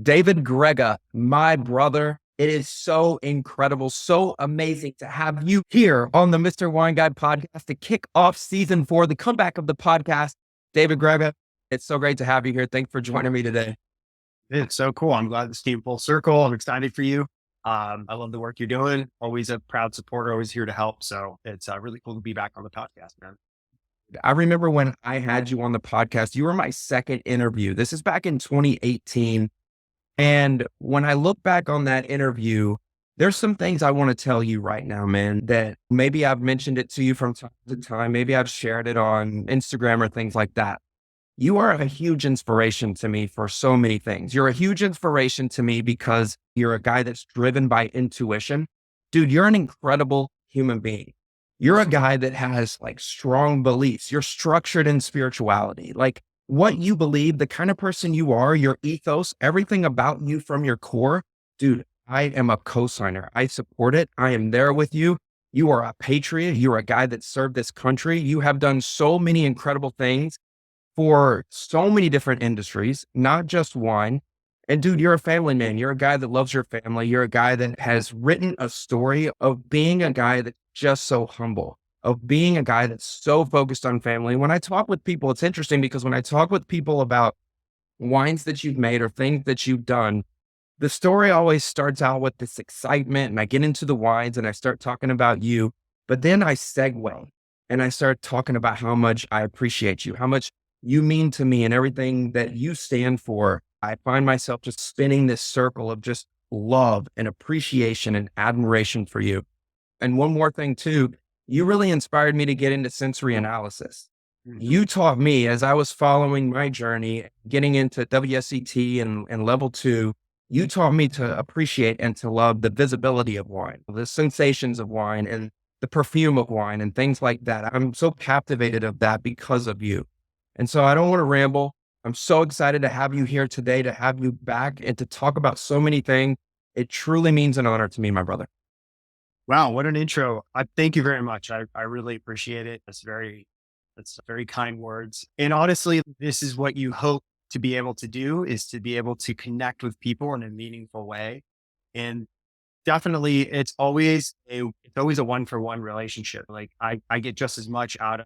David Grega, my brother. It is so incredible, so amazing to have you here on the Mr. Wine Guy podcast to kick off season 4, the comeback of the podcast. David Grega, it's so great to have you here. Thanks for joining me today. It's so cool. I'm glad this came full circle. I'm excited for you. I love the work you're doing. Always a proud supporter, always here to help. So it's really cool to be back on the podcast, man. I remember when I had you on the podcast, you were my second interview. This is back in 2018. And when I look back on that interview, there's some things I want to tell you right now, man, that maybe I've mentioned it to you from time to time. Maybe I've shared it on Instagram or things like that. You are a huge inspiration to me for so many things. You're a huge inspiration to me because you're a guy that's driven by intuition. Dude, you're an incredible human being. You're a guy that has like strong beliefs. You're structured in spirituality. Like what you believe, the kind of person you are, your ethos, everything about you from your core, dude, I am a co-signer. I support it. I am there with you. You are a patriot. You're a guy that served this country. You have done so many incredible things for so many different industries, not just wine. And dude, you're a family man. You're a guy that loves your family. You're a guy that has written a story of being a guy that's just so humble, of being a guy that's so focused on family. When I talk with people, it's interesting because when I talk with people about wines that you've made or things that you've done, the story always starts out with this excitement and I get into the wines and I start talking about you, but then I segue and I start talking about how much I appreciate you, how much you mean to me and everything that you stand for. I find myself just spinning this circle of just love and appreciation and admiration for you. And one more thing too, you really inspired me to get into sensory analysis. You taught me as I was following my journey, getting into WSET and level 2, you taught me to appreciate and to love the visibility of wine, the sensations of wine and the perfume of wine and things like that. I'm so captivated of that because of you. And so I don't want to ramble. I'm so excited to have you here today, to have you back and to talk about so many things. It truly means an honor to me, my brother. Wow, what an intro. I thank you very much. I really appreciate it. That's very kind words. And honestly, this is what you hope to be able to do, is to be able to connect with people in a meaningful way. And definitely it's always a one-for-one relationship. Like I get just as much out of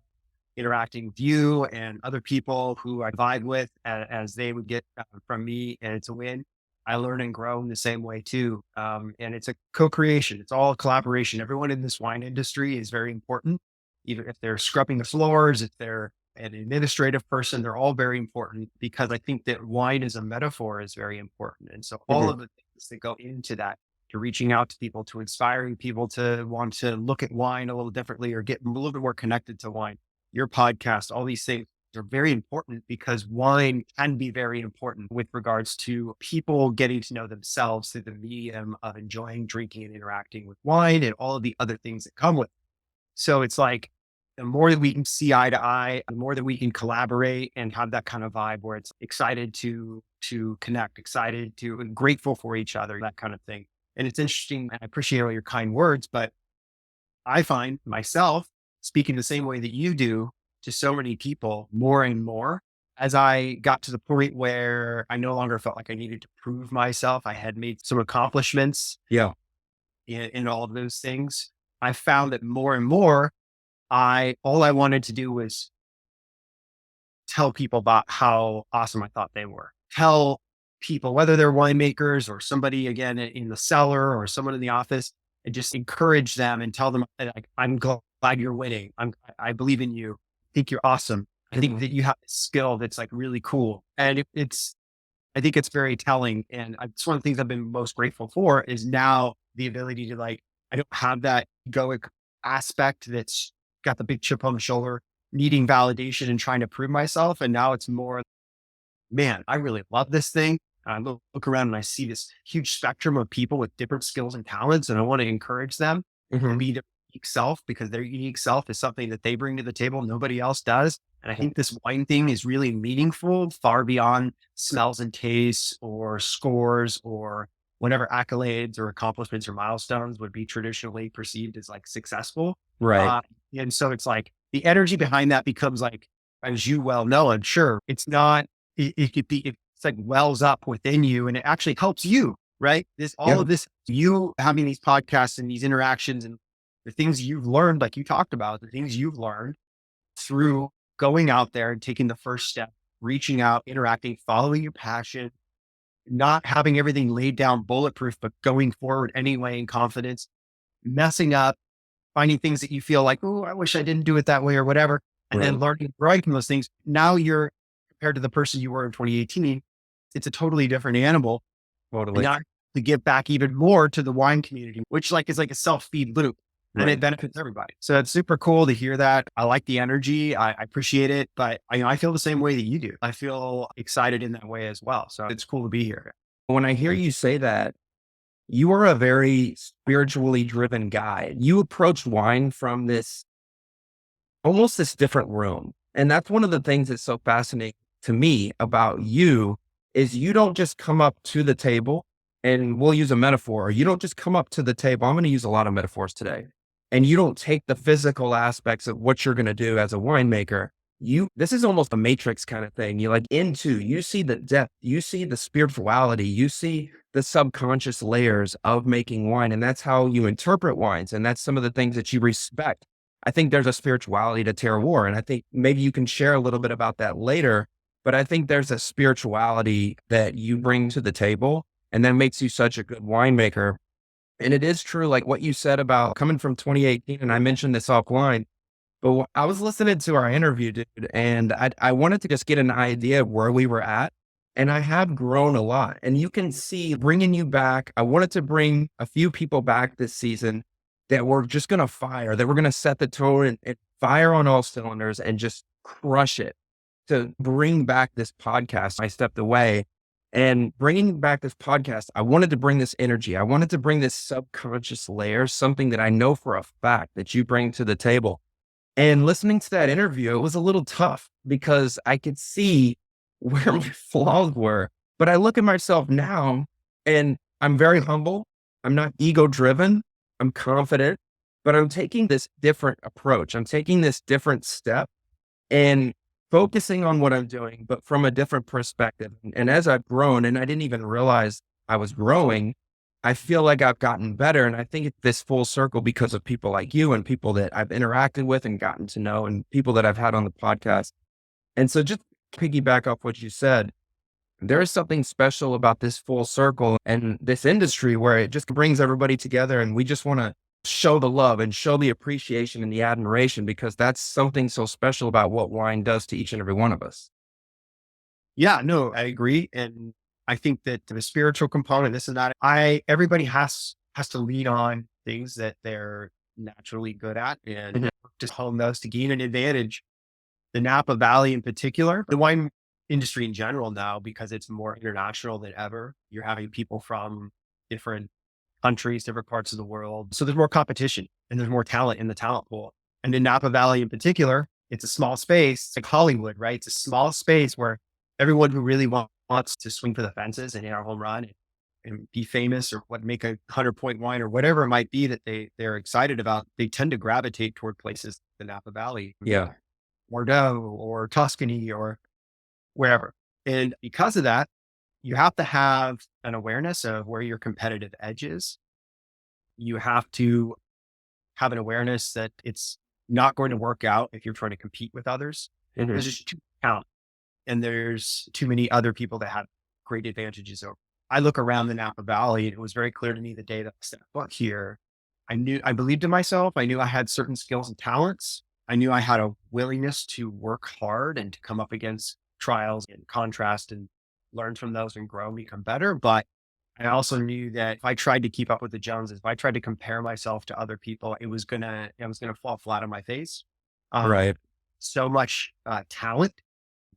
interacting with you and other people who I vibe with as they would get from me. And it's a win. I learn and grow in the same way too. And it's a co-creation. It's all collaboration. Everyone in this wine industry is very important. Even if they're scrubbing the floors, if they're an administrative person, they're all very important because I think that wine as a metaphor is very important. And so all of the things that go into that, to reaching out to people, to inspiring people to want to look at wine a little differently or get a little bit more connected to wine, your podcast, all these things are very important because wine can be very important with regards to people getting to know themselves through the medium of enjoying drinking and interacting with wine and all of the other things that come with it. So it's like the more that we can see eye to eye, the more that we can collaborate and have that kind of vibe where it's excited to connect, excited to and grateful for each other, that kind of thing. And it's interesting. And I appreciate all your kind words, but I find myself speaking the same way that you do to so many people more and more as I got to the point where I no longer felt like I needed to prove myself. I had made some accomplishments Yeah. in all of those things. I found that more and more, all I wanted to do was tell people about how awesome I thought they were. Tell people, whether they're winemakers or somebody again in the cellar or someone in the office, and just encourage them and tell them, like, I'm glad you're winning. I believe in you. I think you're awesome. I think that you have a skill that's like really cool. And I think it's very telling. And it's one of the things I've been most grateful for is now the ability to like, I don't have that egoic aspect that's got the big chip on the shoulder, needing validation and trying to prove myself. And now it's more, man, I really love this thing. And I look around and I see this huge spectrum of people with different skills and talents. And I want to encourage them to be their unique self because their unique self is something that they bring to the table. Nobody else does. And I think this wine thing is really meaningful, far beyond smells and tastes or scores or whatever accolades or accomplishments or milestones would be traditionally perceived as like successful. Right. And so it's like the energy behind that becomes like, as you well know, I'm sure it's not, it could be, it's like wells up within you and it actually helps you, right? All Yeah, of this, you having these podcasts and these interactions and the things you've learned, like you talked about, the things you've learned through going out there and taking the first step, reaching out, interacting, following your passion, not having everything laid down bulletproof, but going forward anyway in confidence, messing up, finding things that you feel like, oh, I wish I didn't do it that way or whatever. And then right. learning, growing from those things. Now you're compared to the person you were in 2018, it's a totally different animal. And Totally. now to give back even more to the wine community, which like is like a self-feed loop and it Right. benefits everybody. So it's super cool to hear that. I like the energy. I appreciate it, but I feel the same way that you do. I feel excited in that way as well. So it's cool to be here. When I hear you say that, you are a very spiritually driven guy. You approach wine from this almost this different room. And that's one of the things that's so fascinating to me about you is you don't just come up to the table and we'll use a metaphor. You don't just come up to the table. I'm going to use a lot of metaphors today. And you don't take the physical aspects of what you're going to do as a winemaker. This is almost a matrix kind of thing. You see the depth, you see the spirituality, you see the subconscious layers of making wine. And that's how you interpret wines. And that's some of the things that you respect. I think there's a spirituality to terroir, and I think maybe you can share a little bit about that later, but I think there's a spirituality that you bring to the table and that makes you such a good winemaker. And it is true, like what you said about coming from 2018, and I mentioned this offline, but I was listening to our interview, dude, and I wanted to just get an idea of where we were at. And I have grown a lot. And you can see bringing you back. I wanted to bring a few people back this season that were just going to fire, that were going to set the tone and fire on all cylinders and just crush it to bring back this podcast. I stepped away and bringing back this podcast. I wanted to bring this energy. I wanted to bring this subconscious layer, something that I know for a fact that you bring to the table. And listening to that interview, it was a little tough because I could see where my flaws were. But I look at myself now and I'm very humble. I'm not ego driven. I'm confident, but I'm taking this different approach. I'm taking this different step and focusing on what I'm doing, but from a different perspective. And as I've grown, and I didn't even realize I was growing, I feel like I've gotten better. And I think it's this full circle because of people like you and people that I've interacted with and gotten to know and people that I've had on the podcast. And so just piggyback off what you said, there is something special about this full circle and this industry where it just brings everybody together and we just want to show the love and show the appreciation and the admiration because that's something so special about what wine does to each and every one of us. Yeah, no, I agree. And I think that the spiritual component, this and that, everybody has to lean on things that they're naturally good at and Mhm. just hone those to gain an advantage. The Napa Valley in particular, the wine industry in general now, because it's more international than ever. You're having people from different countries, different parts of the world. So there's more competition and there's more talent in the talent pool. And in Napa Valley in particular, it's a small space. It's like Hollywood, right? It's a small space where everyone who really wants to swing for the fences and hit our home run and be famous or what make a 100-point wine or whatever it might be that they're excited about, they tend to gravitate toward places like the Napa Valley, Yeah. Bordeaux or Tuscany or wherever. And because of that, you have to have an awareness of where your competitive edge is. You have to have an awareness that it's not going to work out if you're trying to compete with others. Mhm. There's just too count, and there's too many other people that have great advantages over. I look around the Napa Valley, and it was very clear to me the day that I stepped foot here. I believed in myself. I knew I had certain skills and talents. I knew I had a willingness to work hard and to come up against trials and contrast and learn from those and grow and become better. But I also knew that if I tried to keep up with the Joneses, if I tried to compare myself to other people, I was gonna fall flat on my face. Um, Right. so much talent.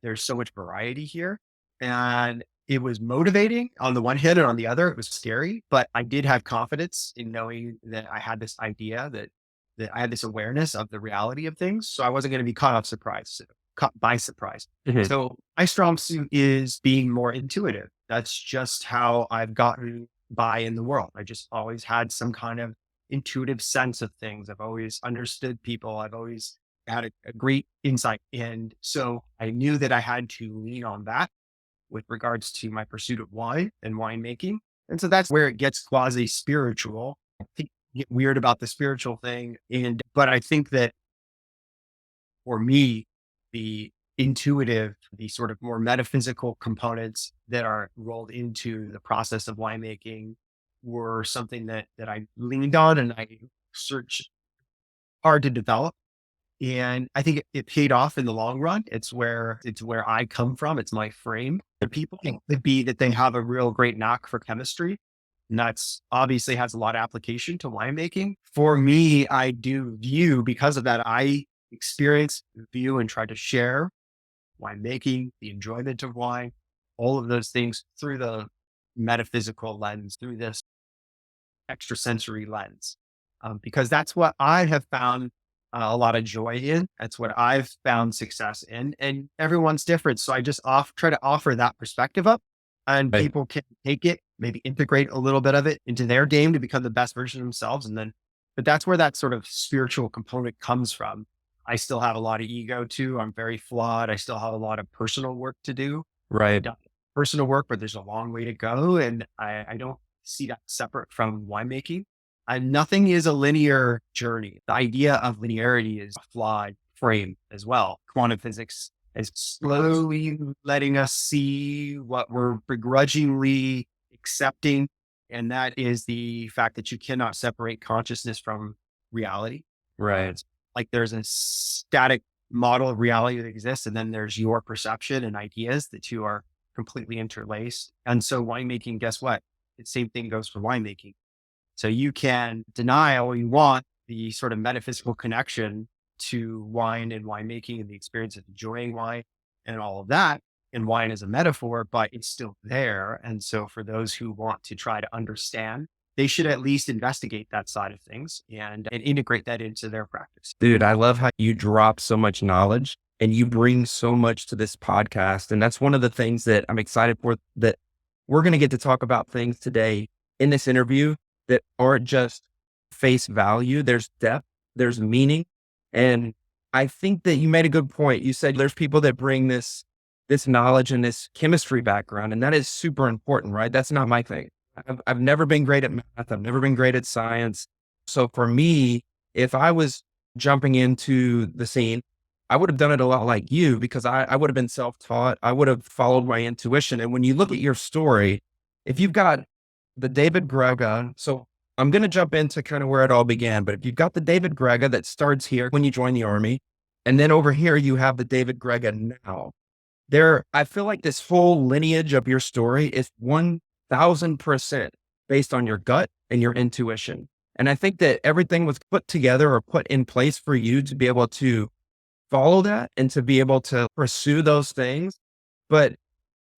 There's so much variety here, and it was motivating on the one hand, and on the other, it was scary. But I did have confidence in knowing that I had this idea that I had this awareness of the reality of things, so I wasn't going to be caught by surprise. Mhm. So my strong suit is being more intuitive. That's just how I've gotten by in the world. I just always had some kind of intuitive sense of things. I've always understood people. I've always had a great insight. And so I knew that I had to lean on that with regards to my pursuit of wine and winemaking. And so that's where it gets quasi spiritual. I think you get weird about the spiritual thing. But I think that for me, the intuitive, the sort of more metaphysical components that are rolled into the process of winemaking were something that I leaned on and I searched hard to develop. And I think it paid off in the long run. It's where I come from. It's my frame. The people think could be that they have a real great knack for chemistry. And that's obviously has a lot of application to winemaking. For me, I do view because of that, I experience, view, and try to share winemaking, the enjoyment of wine, all of those things through the metaphysical lens, through this extrasensory lens, because that's what I have found a lot of joy in. That's what I've found success in, and everyone's different. So I just try to offer that perspective up, and Right. people can take it, maybe integrate a little bit of it into their game to become the best version of themselves, and then. But that's where that sort of spiritual component comes from. I still have a lot of ego too. I'm very flawed. I still have a lot of personal work to do. I've Right. done personal work, but there's a long way to go, and I don't see that separate from winemaking. And nothing is a linear journey. The idea of linearity is a flawed frame as well. Quantum physics is slowly letting us see what we're begrudgingly accepting. And that is the fact that you cannot separate consciousness from reality. Right. It's like there's a static model of reality that exists, and then there's your perception and ideas. The two are completely interlaced. And so winemaking, guess what? The same thing goes for winemaking. So you can deny all you want the sort of metaphysical connection to wine and winemaking and the experience of enjoying wine and all of that. And wine is a metaphor, but it's still there. And so for those who want to try to understand, they should at least investigate that side of things and integrate that into their practice. Dude, I love how you drop so much knowledge and you bring so much to this podcast. And that's one of the things that I'm excited for, that we're going to get to talk about things today in this interview that aren't just face value. There's depth, there's meaning. And I think that you made a good point. You said there's people that bring this knowledge and this chemistry background, and that is super important, right? That's not my thing. I've never been great at math. I've never been great at science. So for me, if I was jumping into the scene, I would have done it a lot like you, because I would have been self-taught. I would have followed my intuition. And when you look at your story, if you've got the David Grega, so I'm going to jump into kind of where it all began, but if you've got the David Grega that starts here when you join the army, and then over here you have the David Grega now, I feel like this whole lineage of your story is 1000% based on your gut and your intuition. And I think that everything was put together or put in place for you to be able to follow that and to be able to pursue those things. But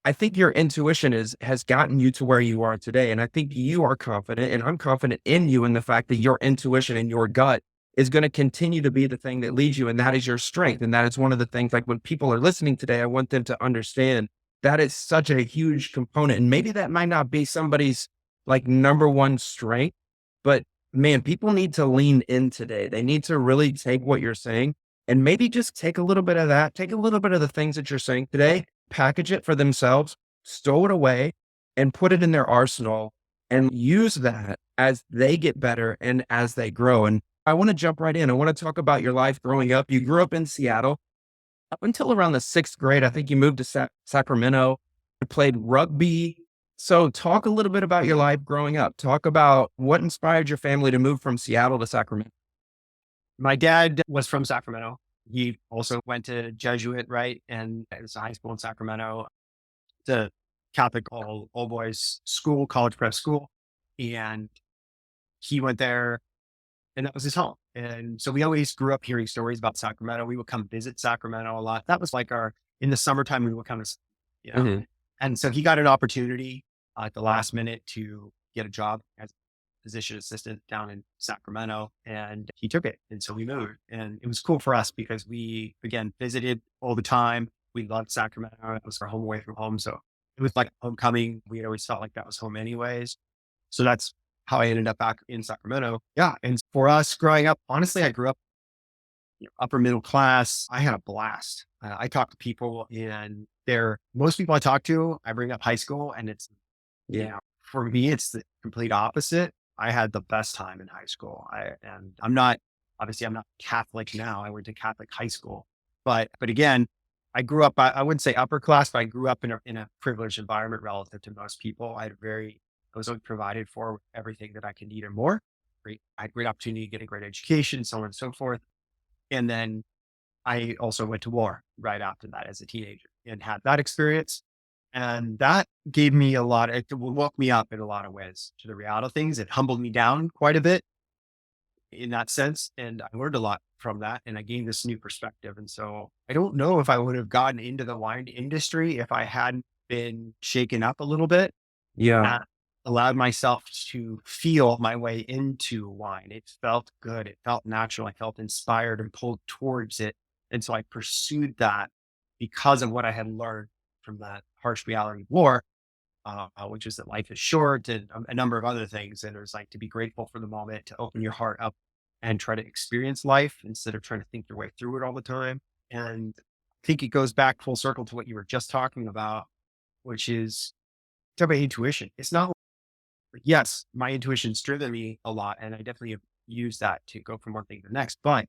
I think your intuition has gotten you to where you are today. And I think you are confident, and I'm confident in you, in the fact that your intuition and your gut is going to continue to be the thing that leads you. And that is your strength. And that is one of the things, like when people are listening today, I want them to understand that is such a huge component. And maybe that might not be somebody's like number one strength, but man, people need to lean in today. They need to really take what you're saying and maybe just take a little bit of that, take a little bit of the things that you're saying today, package it for themselves, stow it away, and put it in their arsenal and use that as they get better and as they grow. And I want to jump right in. I want to talk about your life growing up. You grew up in Seattle up until around the sixth grade. I think you moved to Sacramento. You played rugby. So talk a little bit about your life growing up. Talk about what inspired your family to move from Seattle to Sacramento. My dad was from Sacramento. He also went to Jesuit, right? And it was a high school in Sacramento. It's a Catholic all boys school, college prep school. And he went there, and that was his home. And so we always grew up hearing stories about Sacramento. We would come visit Sacramento a lot. That was like in the summertime, we would come to, you know. Mhm. And so he got an opportunity at the last minute to get a job as a physician assistant down in Sacramento, and he took it. And so we moved, and it was cool for us because we, again, visited all the time. We loved Sacramento. It was our home away from home. So it was like homecoming. We had always felt like that was home anyways. So that's how I ended up back in Sacramento. Yeah. And for us growing up, honestly, I grew up upper middle class. I had a blast. I talked to people in most people I talk to, I bring up high school, and it's, Yeah. for me, it's the complete opposite. I had the best time in high school. And I'm not, obviously I'm not Catholic now. I went to Catholic high school, but again, I grew up, I wouldn't say upper class, but I grew up in a privileged environment relative to most people. I was always provided for with everything that I could need and more. I had great opportunity to get a great education, so on and so forth. And then I also went to war right after that as a teenager and had that experience. And that gave me it woke me up in a lot of ways to the reality of things. It humbled me down quite a bit in that sense. And I learned a lot from that and I gained this new perspective. And so I don't know if I would have gotten into the wine industry if I hadn't been shaken up a little bit Yeah. and allowed myself to feel my way into wine. It felt good. It felt natural. I felt inspired and pulled towards it. And so I pursued that because of what I had learned from that harsh reality of war, which is that life is short and a number of other things. And it was like to be grateful for the moment, to open your heart up and try to experience life instead of trying to think your way through it all the time. And I think it goes back full circle to what you were just talking about, which is talk about intuition. It's not, yes, my intuition's driven me a lot. And I definitely have used that to go from one thing to the next. But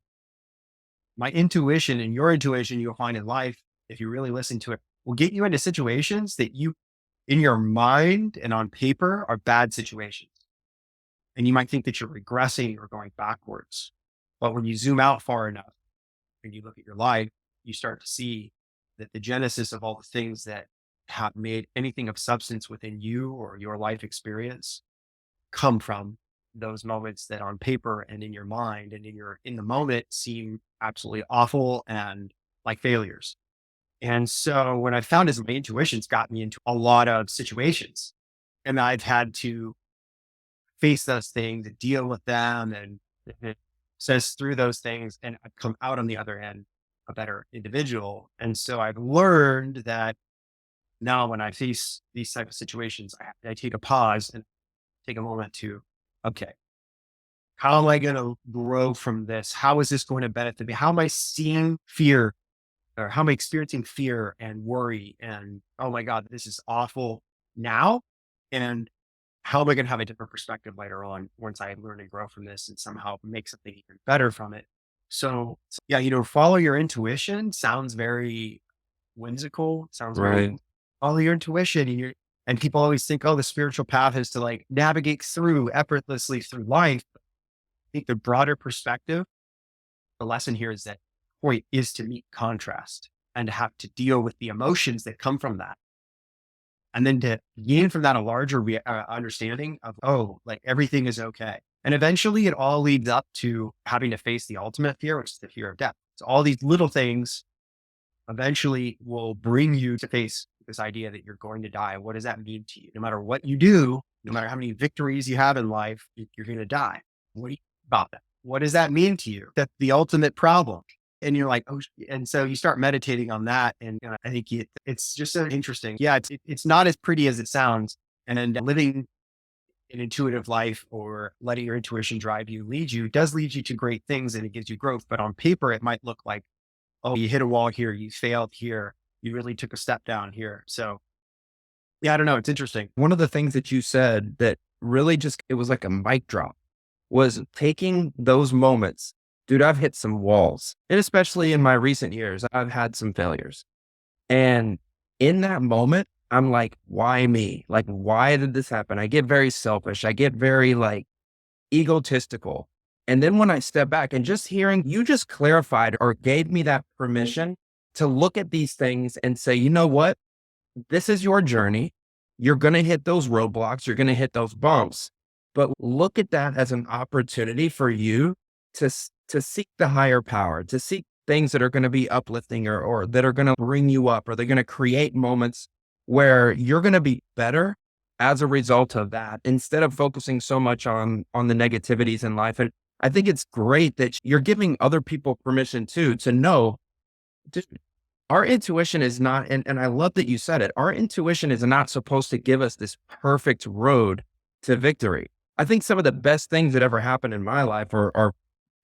my intuition and your intuition you'll find in life, if you really listen to it, will get you into situations that you in your mind and on paper are bad situations. And you might think that you're regressing or going backwards. But when you zoom out far enough and you look at your life, you start to see that the genesis of all the things that have made anything of substance within you or your life experience come from those moments that on paper and in your mind and in the moment seem absolutely awful and like failures. And so what I found is my intuition's got me into a lot of situations and I've had to face those things and deal with them and it says through those things and I've come out on the other end a better individual. And so I've learned that now when I face these type of situations, I take a pause and take a moment to, okay, how am I going to grow from this? How is this going to benefit me? How am I seeing fear or how am I experiencing fear and worry? And oh my God, this is awful now. And how am I going to have a different perspective later on once I learn and grow from this and somehow make something even better from it? So yeah, follow your intuition sounds very whimsical, sounds very Right. follow your intuition and people always think, oh, the spiritual path is to like navigate through effortlessly through life. I think the broader perspective, the lesson here is that point is to meet contrast and to have to deal with the emotions that come from that. And then to gain from that a larger understanding of, oh, like everything is okay. And eventually it all leads up to having to face the ultimate fear, which is the fear of death. So all these little things eventually will bring you to face this idea that you're going to die. What does that mean to you? No matter what you do, no matter how many victories you have in life, you're going to die. What do you think about that? What does that mean to you? That's the ultimate problem. And you're like, oh, and so you start meditating on that. And I think it's just so interesting. Yeah, it's not as pretty as it sounds. And then living an intuitive life or letting your intuition drive you, lead you, does lead you to great things and it gives you growth. But on paper, it might look like, oh, you hit a wall here, you failed here, you really took a step down here. So yeah, I don't know. It's interesting. One of the things that you said that really just, it was like a mic drop was taking those moments. Dude, I've hit some walls. And especially in my recent years, I've had some failures. And in that moment, I'm like, why me? Like, why did this happen? I get very selfish. I get very like egotistical. And then when I step back and just hearing you just clarified or gave me that permission to look at these things and say, you know what? This is your journey. You're going to hit those roadblocks. You're going to hit those bumps, but look at that as an opportunity for you to seek the higher power, to seek things that are going to be uplifting or that are going to bring you up, or they're going to create moments where you're going to be better as a result of that, instead of focusing so much on the negativities in life. And I think it's great that you're giving other people permission too, to know, dude, our intuition is not, and I love that you said it, our intuition is not supposed to give us this perfect road to victory. I think some of the best things that ever happened in my life are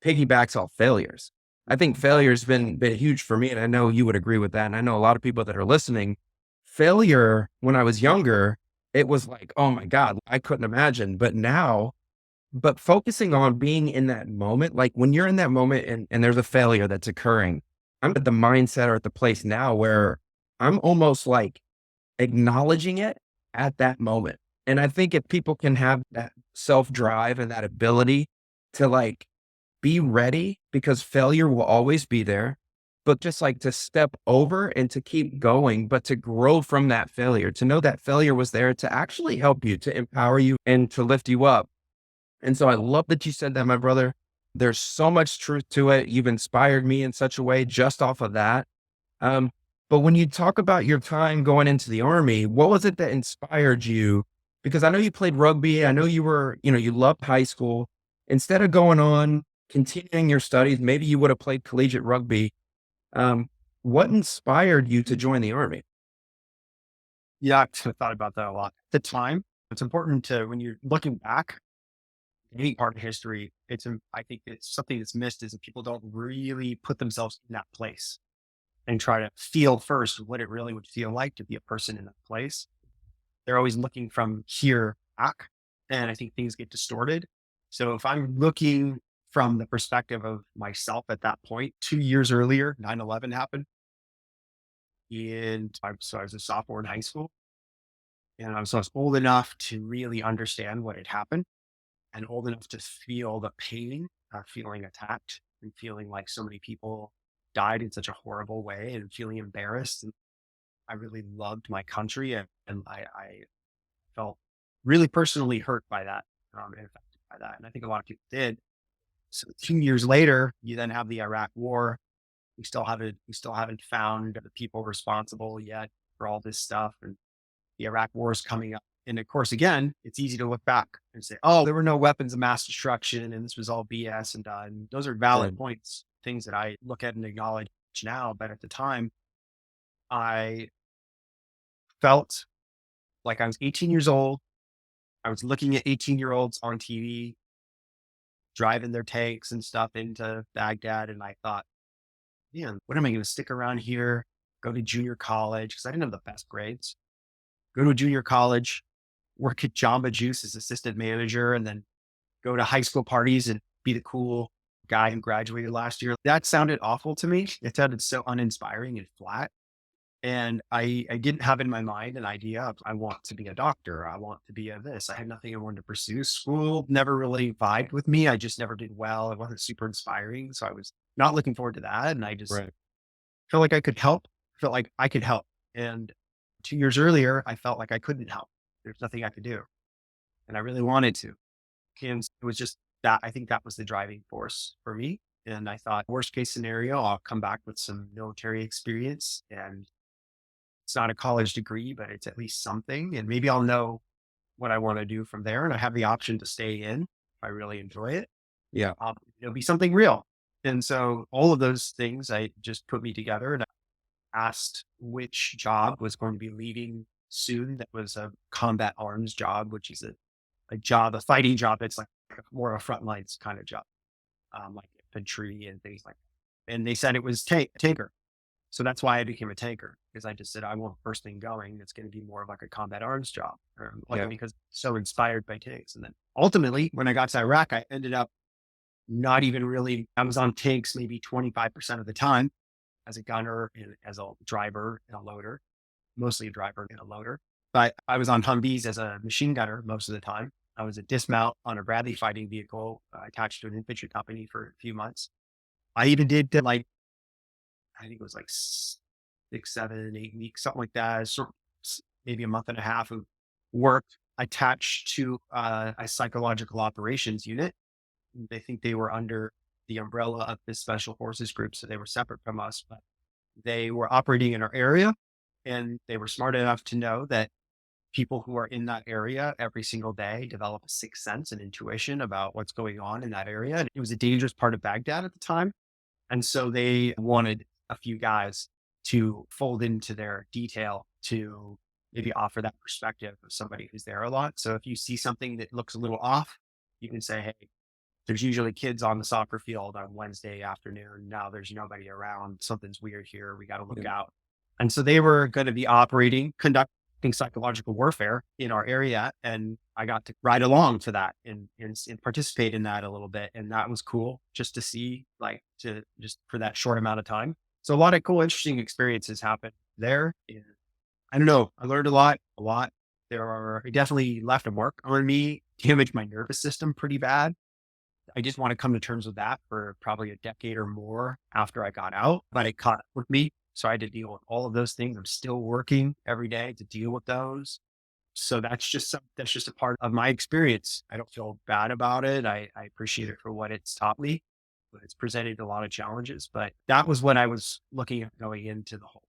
piggybacks off failures. I think failure's been huge for me, and I know you would agree with that, and I know a lot of people that are listening. Failure when I was younger, it was like, "Oh my god, I couldn't imagine." But focusing on being in that moment, like when you're in that moment and there's a failure that's occurring, I'm at the mindset or at the place now where I'm almost like acknowledging it at that moment. And I think if people can have that self drive and that ability to like be ready because failure will always be there, but just like to step over and to keep going, but to grow from that failure, to know that failure was there to actually help you, to empower you and to lift you up. And so I love that you said that, my brother. There's so much truth to it. You've inspired me in such a way just off of that. Um, but when you talk about your time going into the army, what was it that inspired you? Because I know you played rugby. I know you were, you loved high school. Instead of going on, continuing your studies, maybe you would have played collegiate rugby. Um, what inspired you to join the army? Yeah, I've thought about that a lot. At the time, it's important to, when you're looking back, any part of history, I think it's something that's missed is that people don't really put themselves in that place and try to feel first what it really would feel like to be a person in that place. They're always looking from here back. And I think things get distorted. So if I'm looking from the perspective of myself at that point, 2 years earlier, 9/11 happened. And I was a sophomore in high school. And so I was old enough to really understand what had happened and old enough to feel the pain of feeling attacked and feeling like so many people died in such a horrible way and feeling embarrassed. And I really loved my country and I felt really personally hurt by that and affected by that. And I think a lot of people did. So 2 years later, you then have the Iraq War. We still haven't found the people responsible yet for all this stuff. And the Iraq War is coming up. And of course, again, it's easy to look back and say, oh, there were no weapons of mass destruction and this was all BS and done. Those are valid Good. points, things that I look at and acknowledge now. But at the time, I felt like I was 18 years old. I was looking at 18-year-olds on TV driving their tanks and stuff into Baghdad. And I thought, man, what am I going to stick around here, go to junior college? Because I didn't have the best grades. Go to a junior college, work at Jamba Juice as assistant manager, and then go to high school parties and be the cool guy who graduated last year. That sounded awful to me. It sounded so uninspiring and flat. And I didn't have in my mind an idea of I want to be a doctor. I want to be a this. I had nothing I wanted to pursue. School never really vibed with me. I just never did well. It wasn't super inspiring. So I was not looking forward to that. And I just Right. felt like I could help, felt like I could help. And 2 years earlier, I felt like I couldn't help. There's nothing I could do. And I really wanted to. And it was just that I think that was the driving force for me. And I thought, worst case scenario, I'll come back with some military experience. And it's not a college degree, but it's at least something. And maybe I'll know what I want to do from there. And I have the option to stay in if I really enjoy it. Yeah. It'll be something real. And so all of those things I just put me together and I asked which job was going to be leaving soon. That was a combat arms job, which is a job, a fighting job. That's like more of a front lines kind of job, like infantry and things like that. And they said it was tanker. So that's why I became a tanker because I just said, I want first thing going. It's going to be more of like a combat arms job or like, Yeah. because so inspired by tanks. And then ultimately when I got to Iraq, I ended up not even really, I was on tanks maybe 25% of the time as a gunner and as a driver and a loader, mostly a driver and a loader. But I was on Humvees as a machine gunner most of the time. I was a dismount on a Bradley fighting vehicle attached to an infantry company for a few months. I even did like, I think it was like 6, 7, 8 weeks, something like that. Maybe a month and a half of work attached to a psychological operations unit. They think they were under the umbrella of this special forces group. So they were separate from us, but they were operating in our area and they were smart enough to know that people who are in that area every single day develop a sixth sense and intuition about what's going on in that area. And it was a dangerous part of Baghdad at the time. And so they wanted a few guys to fold into their detail to maybe offer that perspective of somebody who's there a lot. So if you see something that looks a little off, you can say, hey, there's usually kids on the soccer field on Wednesday afternoon. Now there's nobody around. Something's weird here. We got to look Yeah. out. And so they were going to be conducting psychological warfare in our area. And I got to ride along to that and participate in that a little bit. And that was cool just to see, like, to just for that short amount of time. So a lot of cool, interesting experiences happened there. And I don't know. I learned a lot, a lot. It definitely left a mark on me, damaged my nervous system pretty bad. I just want to come to terms with that for probably a decade or more after I got out, but it caught up with me. So I had to deal with all of those things. I'm still working every day to deal with those. So that's just a part of my experience. I don't feel bad about it. I appreciate it for what it's taught me, but it's presented a lot of challenges. But that was what I was looking at going into the whole.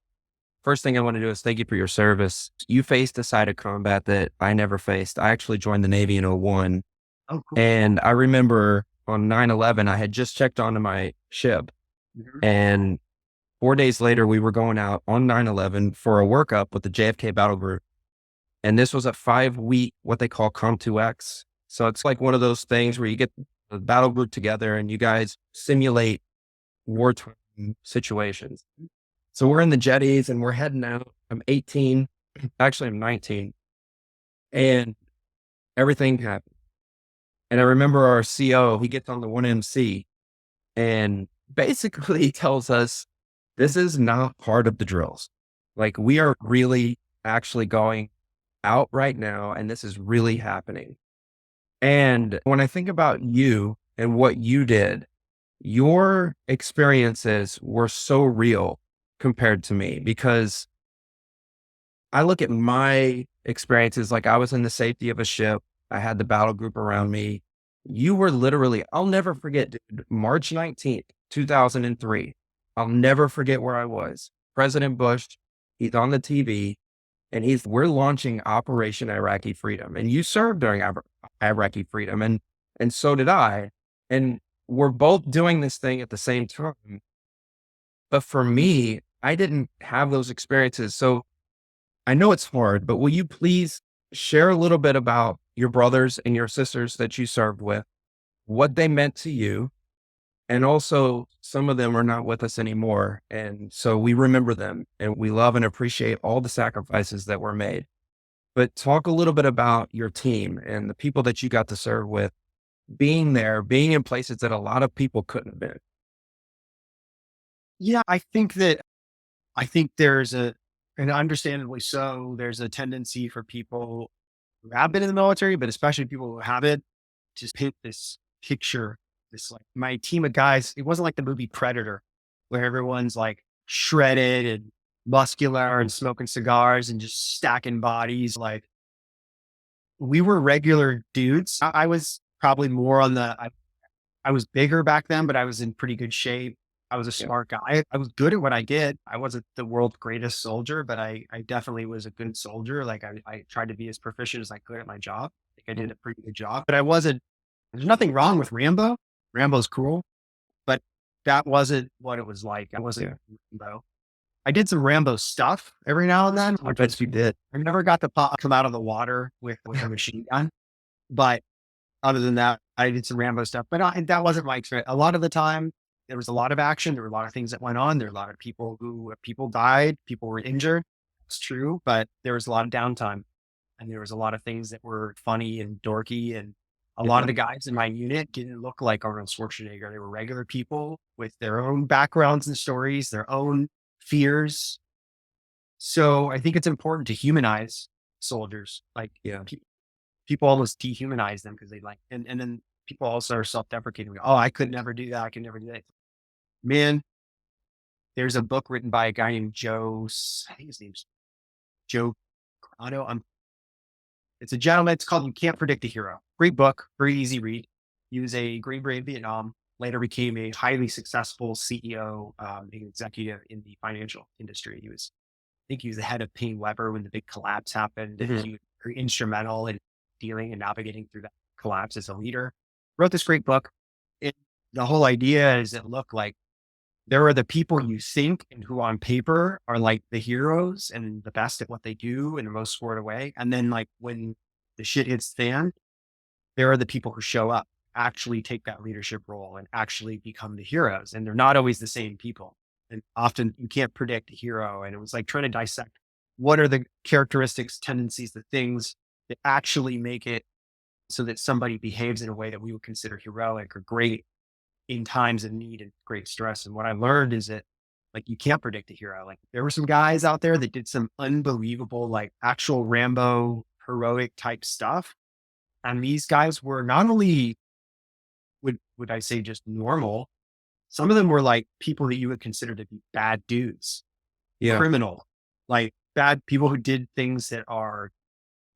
First thing I want to do is thank you for your service. You faced a side of combat that I never faced. I actually joined the Navy in '01. Oh, cool. And I remember on 9/11, I had just checked onto my ship. Mhm. And 4 days later, we were going out on 9/11 for a workup with the JFK Battle Group. And this was a 5-week, what they call Com2X. So it's like one of those things where you get the battle group together and you guys simulate wartime situations. So we're in the jetties and we're heading out. I'm 18, actually I'm 19, and everything happened. And I remember our CO, he gets on the 1MC and basically tells us, this is not part of the drills. Like, we are really actually going out right now, and this is really happening. And when I think about you and what you did, your experiences were so real compared to me, because I look at my experiences like I was in the safety of a ship. I had the battle group around me. You were literally, I'll never forget, dude, March 19th, 2003. I'll never forget where I was. President Bush, he's on the TV and we're launching Operation Iraqi Freedom. And you served during Iraqi Freedom, and so did I. And we're both doing this thing at the same time. But for me, I didn't have those experiences. So I know it's hard, but will you please share a little bit about your brothers and your sisters that you served with, what they meant to you? And also, some of them are not with us anymore. And so we remember them and we love and appreciate all the sacrifices that were made. But talk a little bit about your team and the people that you got to serve with, being there, being in places that a lot of people couldn't have been. Yeah, I think and understandably so, there's a tendency for people who have been in the military, but especially people who haven't, to paint this picture, this like my team of guys. It wasn't like the movie Predator, where everyone's like shredded and muscular and smoking cigars and just stacking bodies. Like, we were regular dudes. I was probably more on I was bigger back then, but I was in pretty good shape. I was a Yeah. smart guy. I was good at what I did. I wasn't the world's greatest soldier, but I definitely was a good soldier. Like, I tried to be as proficient as I could at my job. I think I did Mhm. a pretty good job, but I wasn't, there's nothing wrong with Rambo. Rambo's cool, but that wasn't what it was like. I wasn't Yeah. Rambo. I did some Rambo stuff every now and then, I which was bet you did. I never got to come out of the water with a machine gun, but other than that, I did some Rambo stuff, but that wasn't my experience. A lot of the time, there was a lot of action. There were a lot of things that went on. There were a lot of people died, people were injured. It's true, but there was a lot of downtime, and there was a lot of things that were funny and dorky. And a lot of the guys in my unit didn't look like Arnold Schwarzenegger. They were regular people with their own backgrounds and stories, their own fears. So I think it's important to humanize soldiers. Like, Yeah. people almost dehumanize them because they like, and then people also are self-deprecating. Oh, I could never do that. I could never do that. Man, there's a book written by a guy named I think his name's Joe Grotto. It's a gentleman. It's called You Can't Predict a Hero. Great book, very easy read. He was a Green Beret in Vietnam, later became a highly successful CEO, executive in the financial industry. I think he was the head of Paine Webber when the big collapse happened. And Mhm. he was very instrumental in dealing and navigating through that collapse as a leader. Wrote this great book. The whole idea is that, look, like, there are the people you think and who on paper are like the heroes and the best at what they do in the most squared away. And then, like, when the shit hits the fan, there are the people who show up. actually take that leadership role and actually become the heroes. And they're not always the same people. And often you can't predict a hero. And it was like trying to dissect what are the characteristics, tendencies, the things that actually make it so that somebody behaves in a way that we would consider heroic or great in times of need and great stress. And what I learned is that like you can't predict a hero. Like there were some guys out there that did some unbelievable, like actual Rambo heroic type stuff. And these guys were not only would I say just normal, some of them were like people that you would consider to be bad dudes, Yeah. criminal, like bad people who did things that are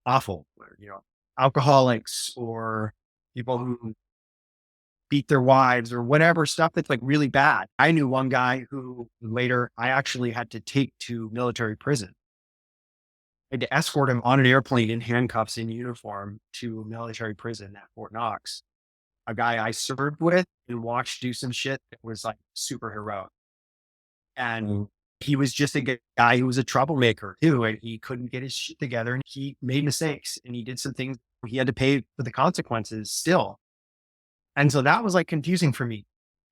awful, or, alcoholics or people who beat their wives or whatever stuff that's like really bad. I knew one guy who later I actually had to take to military prison. I had to escort him on an airplane in handcuffs in uniform to military prison at Fort Knox. A guy I served with and watched do some shit that was like super heroic. And Mm. he was just a guy who was a troublemaker too. And he couldn't get his shit together and he made mistakes and he did some things he had to pay for the consequences still. And so that was like confusing for me,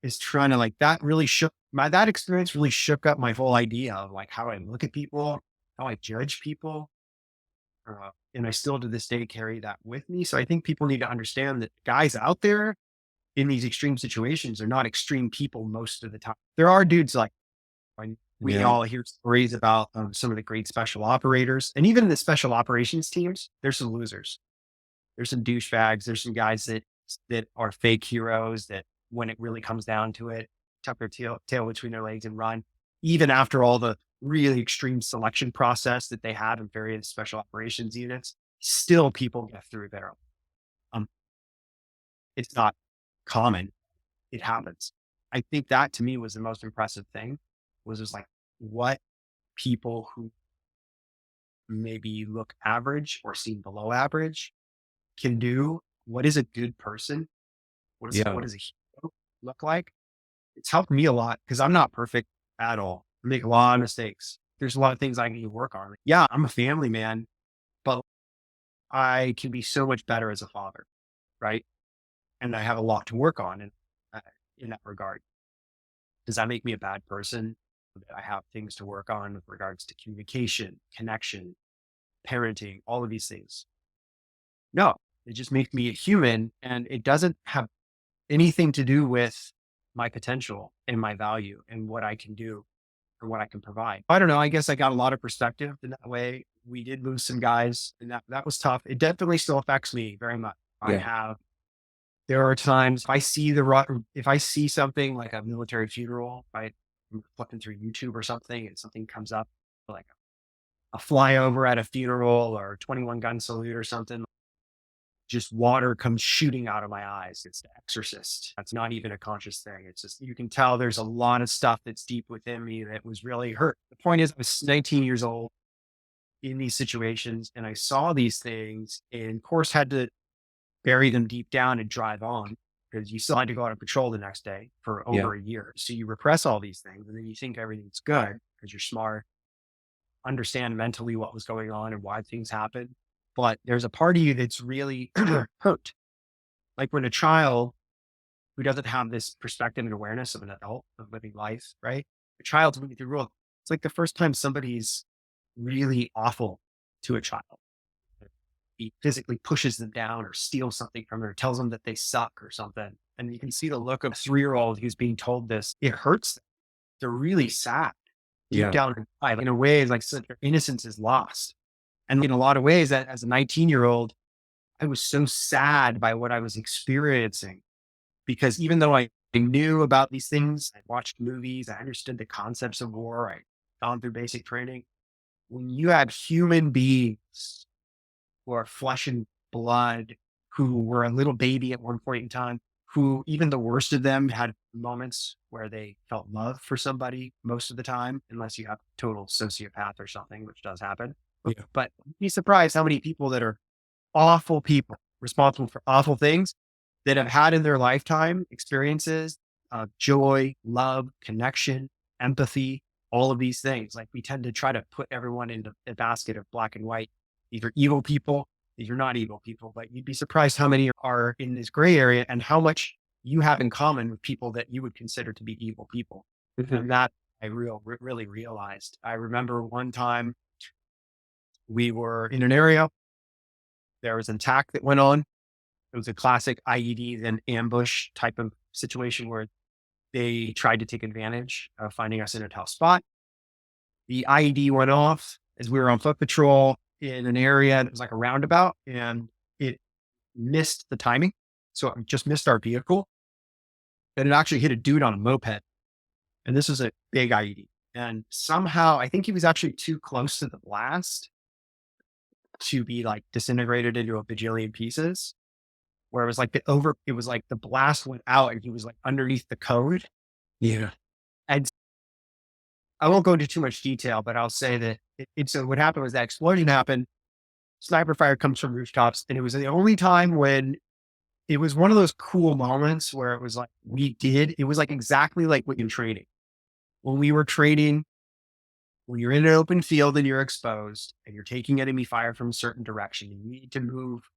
is trying to like that really shook that experience really shook up my whole idea of like how I look at people, how I judge people. And I still to this day carry that with me. So I think people need to understand that guys out there in these extreme situations are not extreme people most of the time. There are dudes like we Yeah. all hear stories about some of the great special operators and even the special operations teams. There's some losers. There's some douchebags. There's some guys that are fake heroes that when it really comes down to it, tuck their tail between their legs and run. Even after all the really extreme selection process that they have in various special operations units, still people get through there. Um, it's not common. It happens. I think that to me was the most impressive thing was just like what people who maybe look average or seem below average can do. What is a good person? Yeah. What does a hero look like? It's helped me a lot because I'm not perfect at all. I make a lot of mistakes. There's a lot of things I need to work on. Yeah, I'm a family man, but I can be so much better as a father, right? And I have a lot to work on uh, in that regard. Does that make me a bad person? I have things to work on with regards to communication, connection, parenting, all of these things. No, it just makes me a human and it doesn't have anything to do with my potential and my value and what I can do or what I can provide. I don't know. I guess I got a lot of perspective in that way. We did lose some guys and that was tough. It definitely still affects me very much. Yeah. There are times if I see something like a military funeral, right? I'm flipping through YouTube or something and something comes up like a flyover at a funeral or 21 gun salute or something, just water comes shooting out of my eyes. It's the exorcist. That's not even a conscious thing. It's just, you can tell there's a lot of stuff that's deep within me that was really hurt. The point is, I was 19 years old in these situations and I saw these things and of course had to bury them deep down and drive on because you still had to go out on patrol the next day for Yeah. over a year. So you repress all these things and then you think everything's good because you're smart, understand mentally what was going on and why things happen. But there's a part of you that's really hurt. Like when a child who doesn't have this perspective and awareness of an adult of living life, right? A child's moving through the world. It's like the first time somebody's really awful to a child. He physically pushes them down or steals something from them or tells them that they suck or something. And you can see the look of a 3-year-old who's being told this. It hurts them. They're really sad deep Yeah. down inside. In a way, it's like such their innocence is lost. And in a lot of ways, that as a 19-year-old, I was so sad by what I was experiencing because even though I knew about these things, I watched movies, I understood the concepts of war, I gone through basic training. When you have human beings who are flesh and blood, who were a little baby at one point in time, who even the worst of them had moments where they felt love for somebody most of the time, unless you have total sociopath or something, which does happen. Yeah. But you'd be surprised how many people that are awful people responsible for awful things that have had in their lifetime experiences of joy, love, connection, empathy, all of these things. Like we tend to try to put everyone into a basket of black and white, either evil people These are not evil people, but you'd be surprised how many are in this gray area and how much you have in common with people that you would consider to be evil people. Mhm. And that really realized. I remember one time we were in an area, there was an attack that went on. It was a classic IED then ambush type of situation where they tried to take advantage of finding us in a tough spot. The IED went off as we were on foot patrol in an area that was like a roundabout, and it missed the timing. So it just missed our vehicle, and it actually hit a dude on a moped. And this is a big IED. And somehow I think he was actually too close to the blast to be like disintegrated into a bajillion pieces. Where it was like it was like the blast went out and he was like underneath the code. Yeah. And I won't go into too much detail, but I'll say that so what happened was that explosion happened. Sniper fire comes from rooftops. And it was the only time when it was one of those cool moments where it was like, it was like exactly like what you're trading. When we were trading, when you're in an open field and you're exposed and you're taking enemy fire from a certain direction, you need to move.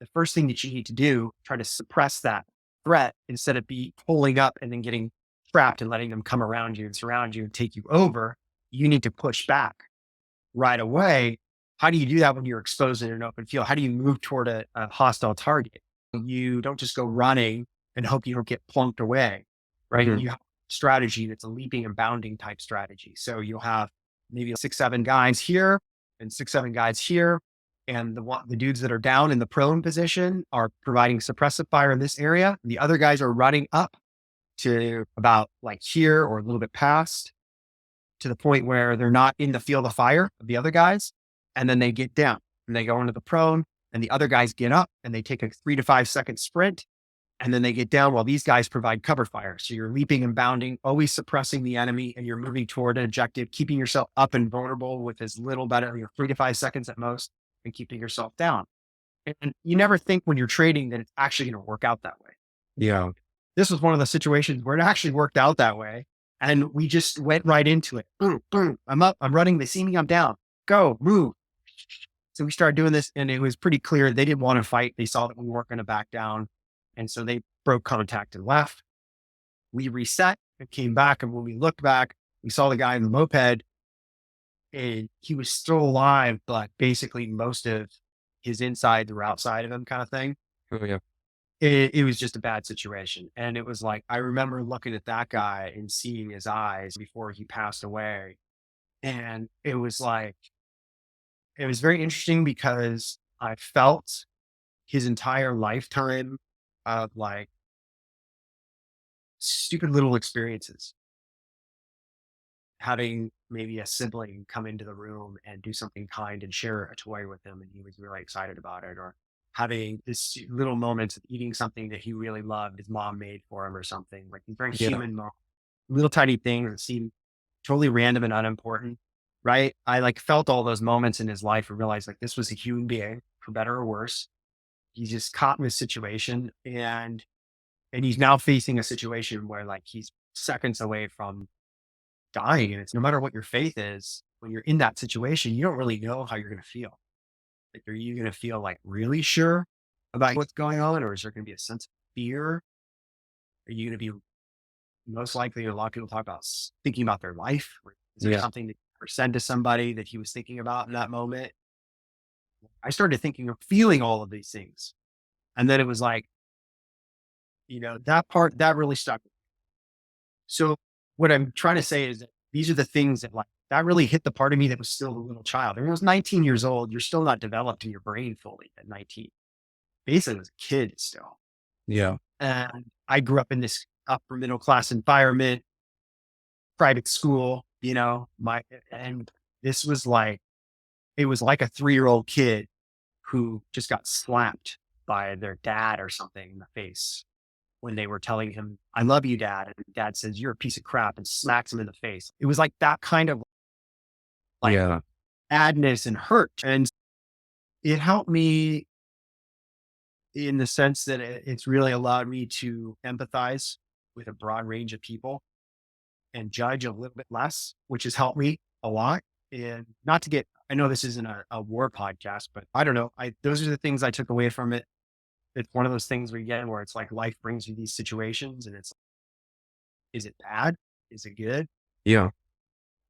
The first thing that you need to do, try to suppress that threat instead of pulling up and then getting trapped and letting them come around you and surround you and take you over. You need to push back right away. How do you do that when you're exposed in an open field? How do you move toward a hostile target? You don't just go running and hope you don't get plunked away, right? Mhm. You have a strategy that's a leaping and bounding type strategy. So you'll have maybe 6, 7 guys here and 6, 7 guys here. And the dudes that are down in the prone position are providing suppressive fire in this area. The other guys are running up to about like here or a little bit past to the point where they're not in the field of fire of the other guys. And then they get down and they go into the prone and the other guys get up and they take a 3 to 5 second sprint. And then they get down while these guys provide cover fire. So you're leaping and bounding, always suppressing the enemy, and you're moving toward an objective, keeping yourself up and vulnerable with as little better, 3 to 5 seconds at most, and keeping yourself down. And you never think when you're trading that it's actually going to work out that way. Yeah. This was one of the situations where it actually worked out that way. And we just went right into it. Boom, boom. I'm up, I'm running. They see me, I'm down. Go, move. So we started doing this, and it was pretty clear they didn't want to fight. They saw that we weren't going to back down. And so they broke contact and left. We reset and came back. And when we looked back, we saw the guy in the moped and he was still alive, but basically most of his insides were outside of him kind of thing. Oh, yeah. It was just a bad situation. And it was like, I remember looking at that guy and seeing his eyes before he passed away. And it was like, it was very interesting because I felt his entire lifetime of like stupid little experiences. Having maybe a sibling come into the room and do something kind and share a toy with him, and he was really excited about it, or having this little moments of eating something that he really loved, his mom made for him or something, like these very Yeah. human little tiny things that seem totally random and unimportant. Right. I like felt all those moments in his life and realized like this was a human being for better or worse. He's just caught in this situation and he's now facing a situation where like he's seconds away from dying. And it's no matter what your faith is, when you're in that situation, you don't really know how you're going to feel. Like, are you going to feel like really sure about what's going on? Or is there going to be a sense of fear? Are you going to be most likely, a lot of people talk about thinking about their life? Is there Yeah. something that you ever said to somebody that he was thinking about in that moment? I started thinking of feeling all of these things. And then it was like, that part that really stuck. So what I'm trying to say is that these are the things that like that really hit the part of me that was still a little child. And when I was 19 years old, you're still not developed in your brain fully at 19. Basically, as a kid still. Yeah. And I grew up in this upper middle class environment, private school, and this was like it was like a 3-year-old kid who just got slapped by their dad or something in the face when they were telling him, I love you, dad. And dad says, you're a piece of crap and smacks him in the face. It was like that kind of like Yeah. sadness and hurt. And it helped me in the sense that it's really allowed me to empathize with a broad range of people and judge a little bit less, which has helped me a lot. And not to get I know this isn't a war podcast, but I don't know. Those are the things I took away from it. It's one of those things where it's like life brings you these situations and is it bad? Is it good? Yeah.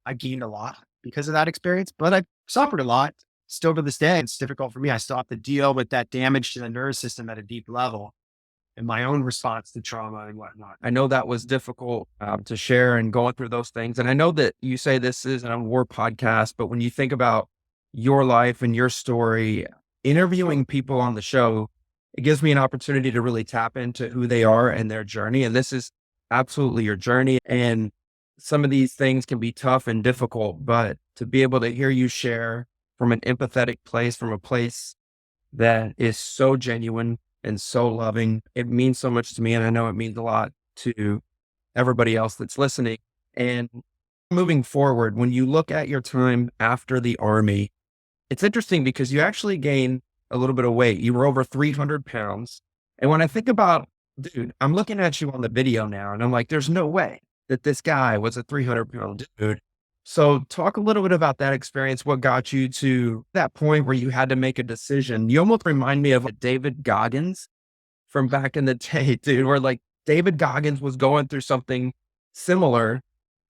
I gained a lot because of that experience, but I suffered a lot. Still to this day, it's difficult for me. I still have to deal with that damage to the nervous system at a deep level and my own response to trauma and whatnot. I know that was difficult to share and going through those things. And I know that you say this isn't a war podcast, but when you think about your life and your story, interviewing people on the show, it gives me an opportunity to really tap into who they are and their journey. And this is absolutely your journey. And some of these things can be tough and difficult, but to be able to hear you share from an empathetic place, from a place that is so genuine and so loving. It means so much to me. And I know it means a lot to everybody else that's listening. And moving forward, when you look at your time after the army, it's interesting because you actually gained a little bit of weight. You were over 300 pounds. And when I think about, dude, I'm looking at you on the video now and I'm like, there's no way that this guy was a 300-pound dude. So talk a little bit about that experience. What got you to that point where you had to make a decision? You almost remind me of David Goggins from back in the day, dude, where like David Goggins was going through something similar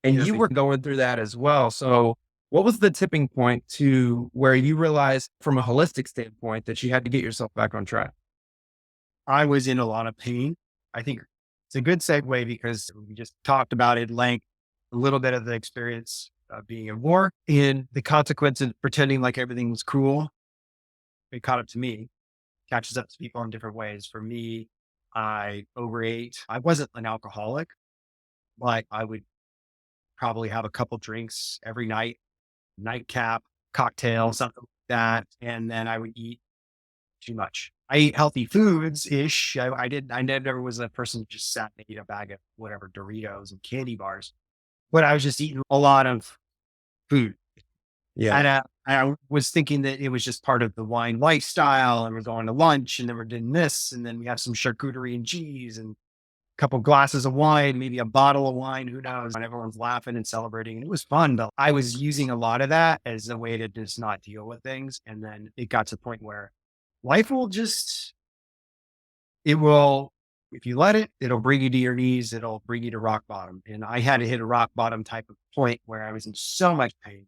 and Yes, you were going through that as well. So what was the tipping point to where you realized from a holistic standpoint that you had to get yourself back on track? I was in a lot of pain. I think it's a good segue because we just talked about it length, a little bit of the experience of being in war and the consequences of pretending like everything was cool. It caught up to me, catches up to people in different ways. For me, I overate. I wasn't an alcoholic, but I would probably have a couple drinks every night, nightcap, cocktail, something like that. And then I would eat too much. I ate healthy foods ish. I never was a person who just sat and ate a bag of whatever Doritos and candy bars, but I was just eating a lot of food. Yeah. And I was thinking that it was just part of the wine lifestyle. And we're going to lunch and then we're doing this. And then we have some charcuterie and cheese and a couple glasses of wine, maybe a bottle of wine, who knows? And everyone's laughing and celebrating. And it was fun, but I was using a lot of that as a way to just not deal with things. And then it got to the point where life will just, it will, if you let it, it'll bring you to your knees. It'll bring you to rock bottom. And I had to hit a rock bottom type of point where I was in so much pain.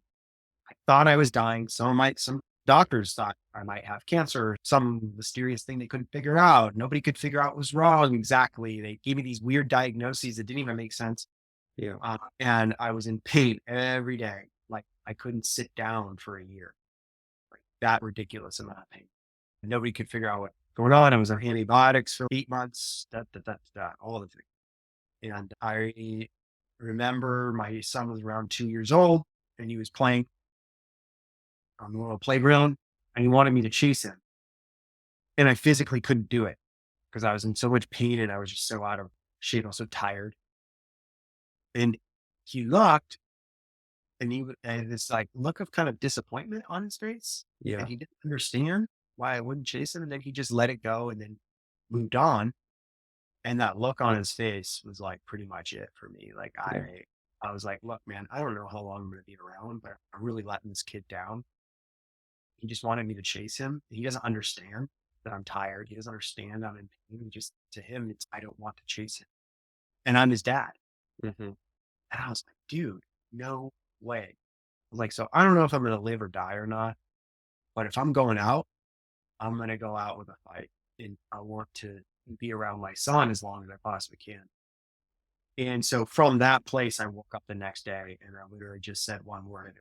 I thought I was dying. Some doctors thought I might have cancer, some mysterious thing they couldn't figure out. Nobody could figure out what was wrong exactly. They gave me these weird diagnoses that didn't even make sense. Yeah. And I was in pain every day. Like I couldn't sit down for a year. Like that ridiculous amount of pain. Nobody could figure out what was going on. I was on antibiotics for 8 months, all the things. And I remember my son was around 2 years old and he was playing on the little playground and he wanted me to chase him. And I physically couldn't do it because I was in so much pain and I was just so out of shape. I was so tired. And he looked and and this like look of kind of disappointment on his face. Yeah. And he didn't understand why I wouldn't chase him. And then he just let it go and then moved on. And that look on his face was like pretty much it for me. Like Yeah. I was like, look, man, I don't know how long I'm going to be around, but I'm really letting this kid down. He just wanted me to chase him. He doesn't understand that I'm tired. He doesn't understand I'm in pain. Just to him, it's I don't want to chase him. And I'm his dad. Hmm. And I was like, dude, no way. I was like, so I don't know if I'm going to live or die or not, but if I'm going out, I'm going to go out with a fight. And I want to be around my son as long as I possibly can. And so from that place, I woke up the next day and I literally just said one word.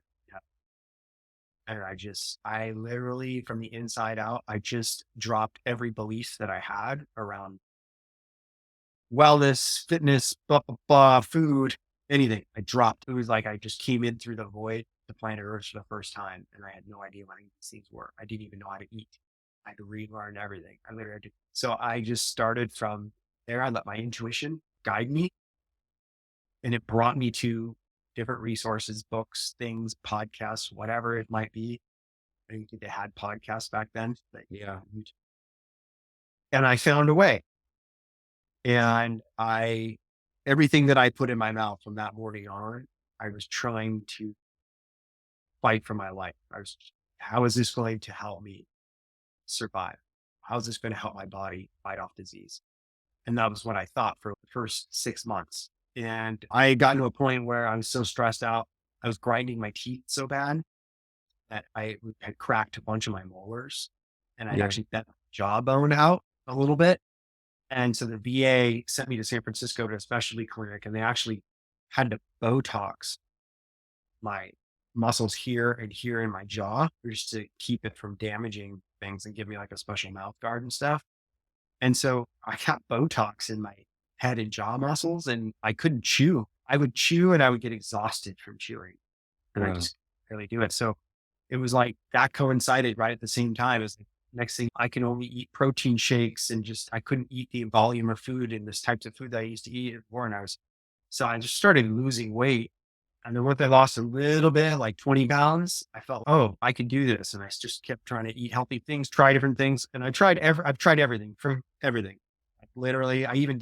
And I literally from the inside out, I just dropped every belief that I had around wellness, fitness, blah, blah, blah, food, anything. I dropped. It was like I just came in through the void to planet Earth for the first time. And I had no idea what any of these things were. I didn't even know how to eat. I had to relearn everything. I literally did. So I just started from there. I let my intuition guide me and it brought me to different resources, books, things, podcasts, whatever it might be. I think they had podcasts back then. Yeah. And I found a way. And everything that I put in my mouth from that morning on, I was trying to fight for my life. How is this going to help me survive? How is this going to help my body fight off disease? And that was what I thought for the first 6 months. And I had gotten to a point where I was so stressed out. I was grinding my teeth so bad that I had cracked a bunch of my molars, and I'd Yeah. actually bent my jawbone out a little bit. And so the VA sent me to San Francisco to a specialty clinic, and they actually had to Botox my muscles here and here in my jaw just to keep it from damaging things and give me like a special mouth guard and stuff. And so I got Botox in my head and jaw muscles, and I couldn't chew. I would chew and I would get exhausted from chewing, and I Wow. just barely do it. So it was like that coincided right at the same time as the next thing I can only eat protein shakes, and just I couldn't eat the volume of food and this types of food that I used to eat before. And so I just started losing weight. And then once I lost a little bit, like 20 pounds, I felt, oh, I could do this. And I just kept trying to eat healthy things, try different things. And I've tried everything from everything. Like literally, I even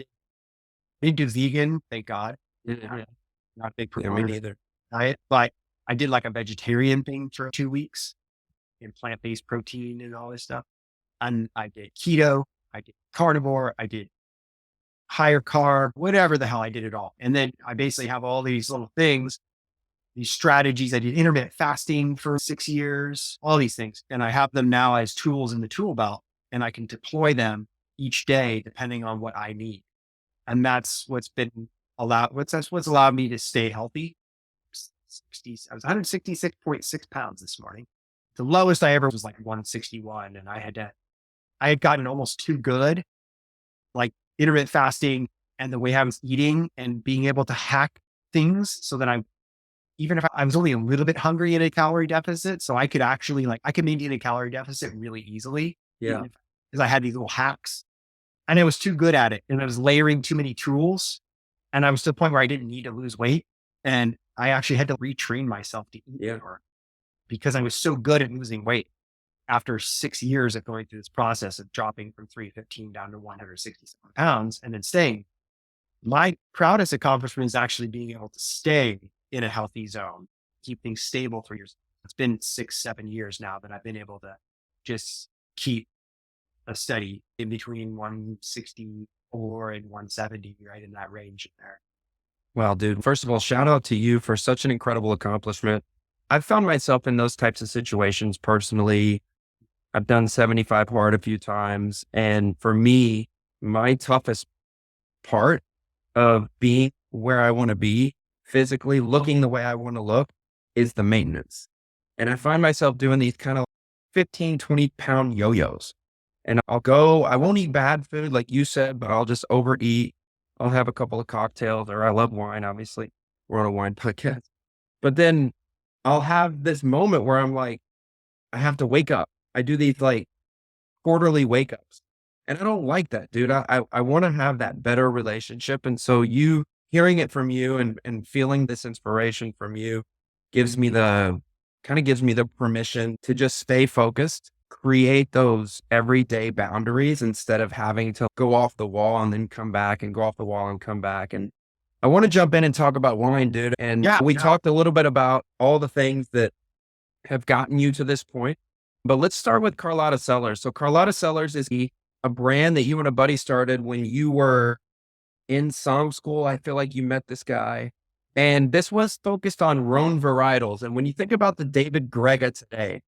didn't do vegan, thank God. Yeah. Not a big Yeah, me proponent of neither. diet, but I did like a vegetarian thing for 2 weeks in plant-based protein and all this stuff. And I did keto, I did carnivore, I did higher carb, whatever the hell, I did it all. And then I basically have all these little things, these strategies. I did intermittent fasting for 6 years, all these things. And I have them now as tools in the tool belt, and I can deploy them each day depending on what I need. And that's that's what's allowed me to stay healthy. 60, I was 166.6 pounds this morning. The lowest I ever was like 161. And I had gotten almost too good, like intermittent fasting and the way I was eating and being able to hack things so that even if I was only a little bit hungry in a calorie deficit, so I could actually I could maintain a calorie deficit really easily. Yeah. Because I had these little hacks, and I was too good at it, and I was layering too many tools, and I was to the point where I didn't need to lose weight. And I actually had to retrain myself to eat Yeah. more because I was so good at losing weight after 6 years of going through this process of dropping from 315 down to 167 pounds and then staying. My proudest accomplishment is actually being able to stay in a healthy zone, keep things stable for years. It's been 6, 7 years now that I've been able to just keep a steady in between 164 and 170, right in that range there. Well, dude, first of all, shout out to you for such an incredible accomplishment. I've found myself in those types of situations personally. I've done 75 hard a few times. And for me, my toughest part of being where I want to be physically, looking the way I want to look, is the maintenance. And I find myself doing these kind of 15, 20-pound yo-yos. And I won't eat bad food like you said, but I'll just overeat. I'll have a couple of cocktails, or I love wine, obviously. We're on a wine podcast. But then I'll have this moment where I'm like, I have to wake up. I do these like quarterly wake ups. And I don't like that, dude. I want to have that better relationship. And so you hearing it from you and feeling this inspiration from you gives me the gives me the permission to just stay focused, create those everyday boundaries instead of having to go off the wall and then come back and go off the wall and come back. And I want to jump in and talk about wine, dude. And we talked a little bit about all the things that have gotten you to this point. But let's start with Carlotta Cellars. So Carlotta Cellars is a brand that you and a buddy started when you were in song school. I feel like you met this guy. And this was focused on Rhone varietals. And when you think about the David Grega today,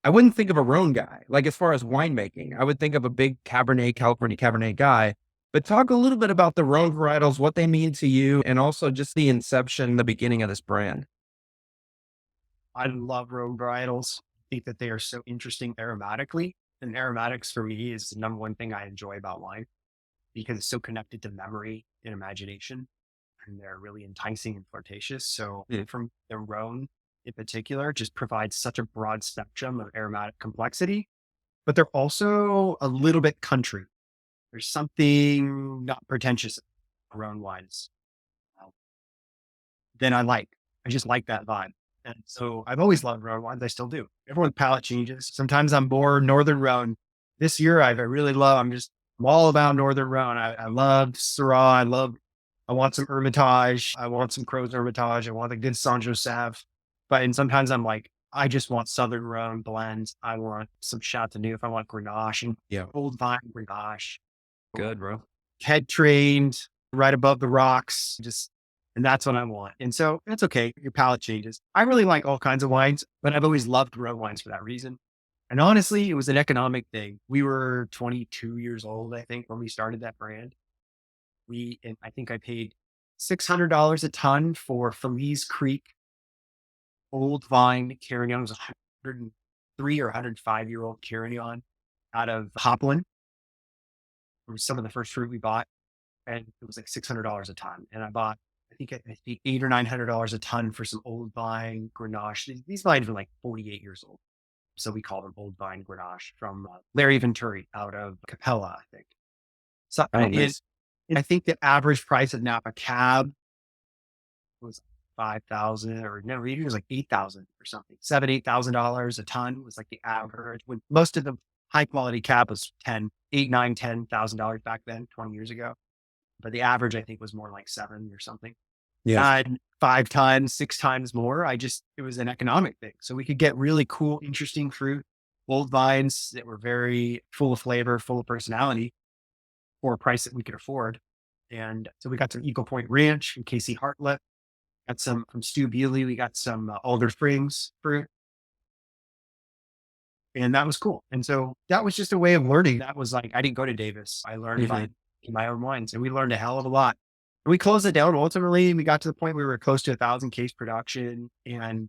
I wouldn't think of a Rhone guy. Like as far as winemaking, I would think of a big California Cabernet guy. But talk a little bit about the Rhone varietals, what they mean to you, and also just the inception, the beginning of this brand. I love road varietals. I think that they are so interesting aromatically. And aromatics for me is the number one thing I enjoy about wine because it's so connected to memory and imagination. And they're really enticing and flirtatious. So from the Rhone in particular, just provides such a broad spectrum of aromatic complexity, but they're also a little bit country. There's something not pretentious about Rhone wines. Then I just like that vibe. And so I've always loved Rhone wines. I still do. Everyone's palate changes. Sometimes I'm more Northern Rhone. This year, I'm all about Northern Rhone. I love Syrah. I love I want some Hermitage. I want some Crow's Hermitage. I want a good San Josef. And sometimes I'm like, I just want Southern Rhone blends. I want some Chateauneuf. I want Grenache and Yeah. old vine Grenache. Good, bro. Head trained right above the rocks. And that's what I want. And so that's okay. Your palate changes. I really like all kinds of wines, but I've always loved red wines for that reason. And honestly, it was an economic thing. We were 22 years old, I think, when we started that brand. And I think I paid $600 a ton for Feliz Creek old vine Carignan. It was a 103 or 105-year-old Carignan out of Hopland. It was some of the first fruit we bought, and it was like $600 a ton. And I paid $800 or $900 a ton for some old vine Grenache. These vines were like 48 years old. So we call them old vine Grenache from Larry Venturi out of Capella, I think. So Oh, nice. I think the average price of Napa Cab was 5,000 or no, maybe it was like 8,000 or something. $8,000 a ton was like the average when most of the high quality cab was 10, 8, 9, $10,000 back then, 20 years ago. But the average I think was more like 7 or something. Yeah. And 5 times, 6 times more. It was an economic thing. So we could get really cool, interesting fruit, old vines that were very full of flavor, full of personality for a price that we could afford. And so we got some Eagle Point Ranch and Casey Hartlett. Got some from Stu Bewley. We got some Alder Springs fruit. And that was cool. And so that was just a way of learning. That was like, I didn't go to Davis. I learned by making my own wines, and we learned a hell of a lot. And we closed it down. Ultimately, we got to the point where we were close to 1,000 case production. In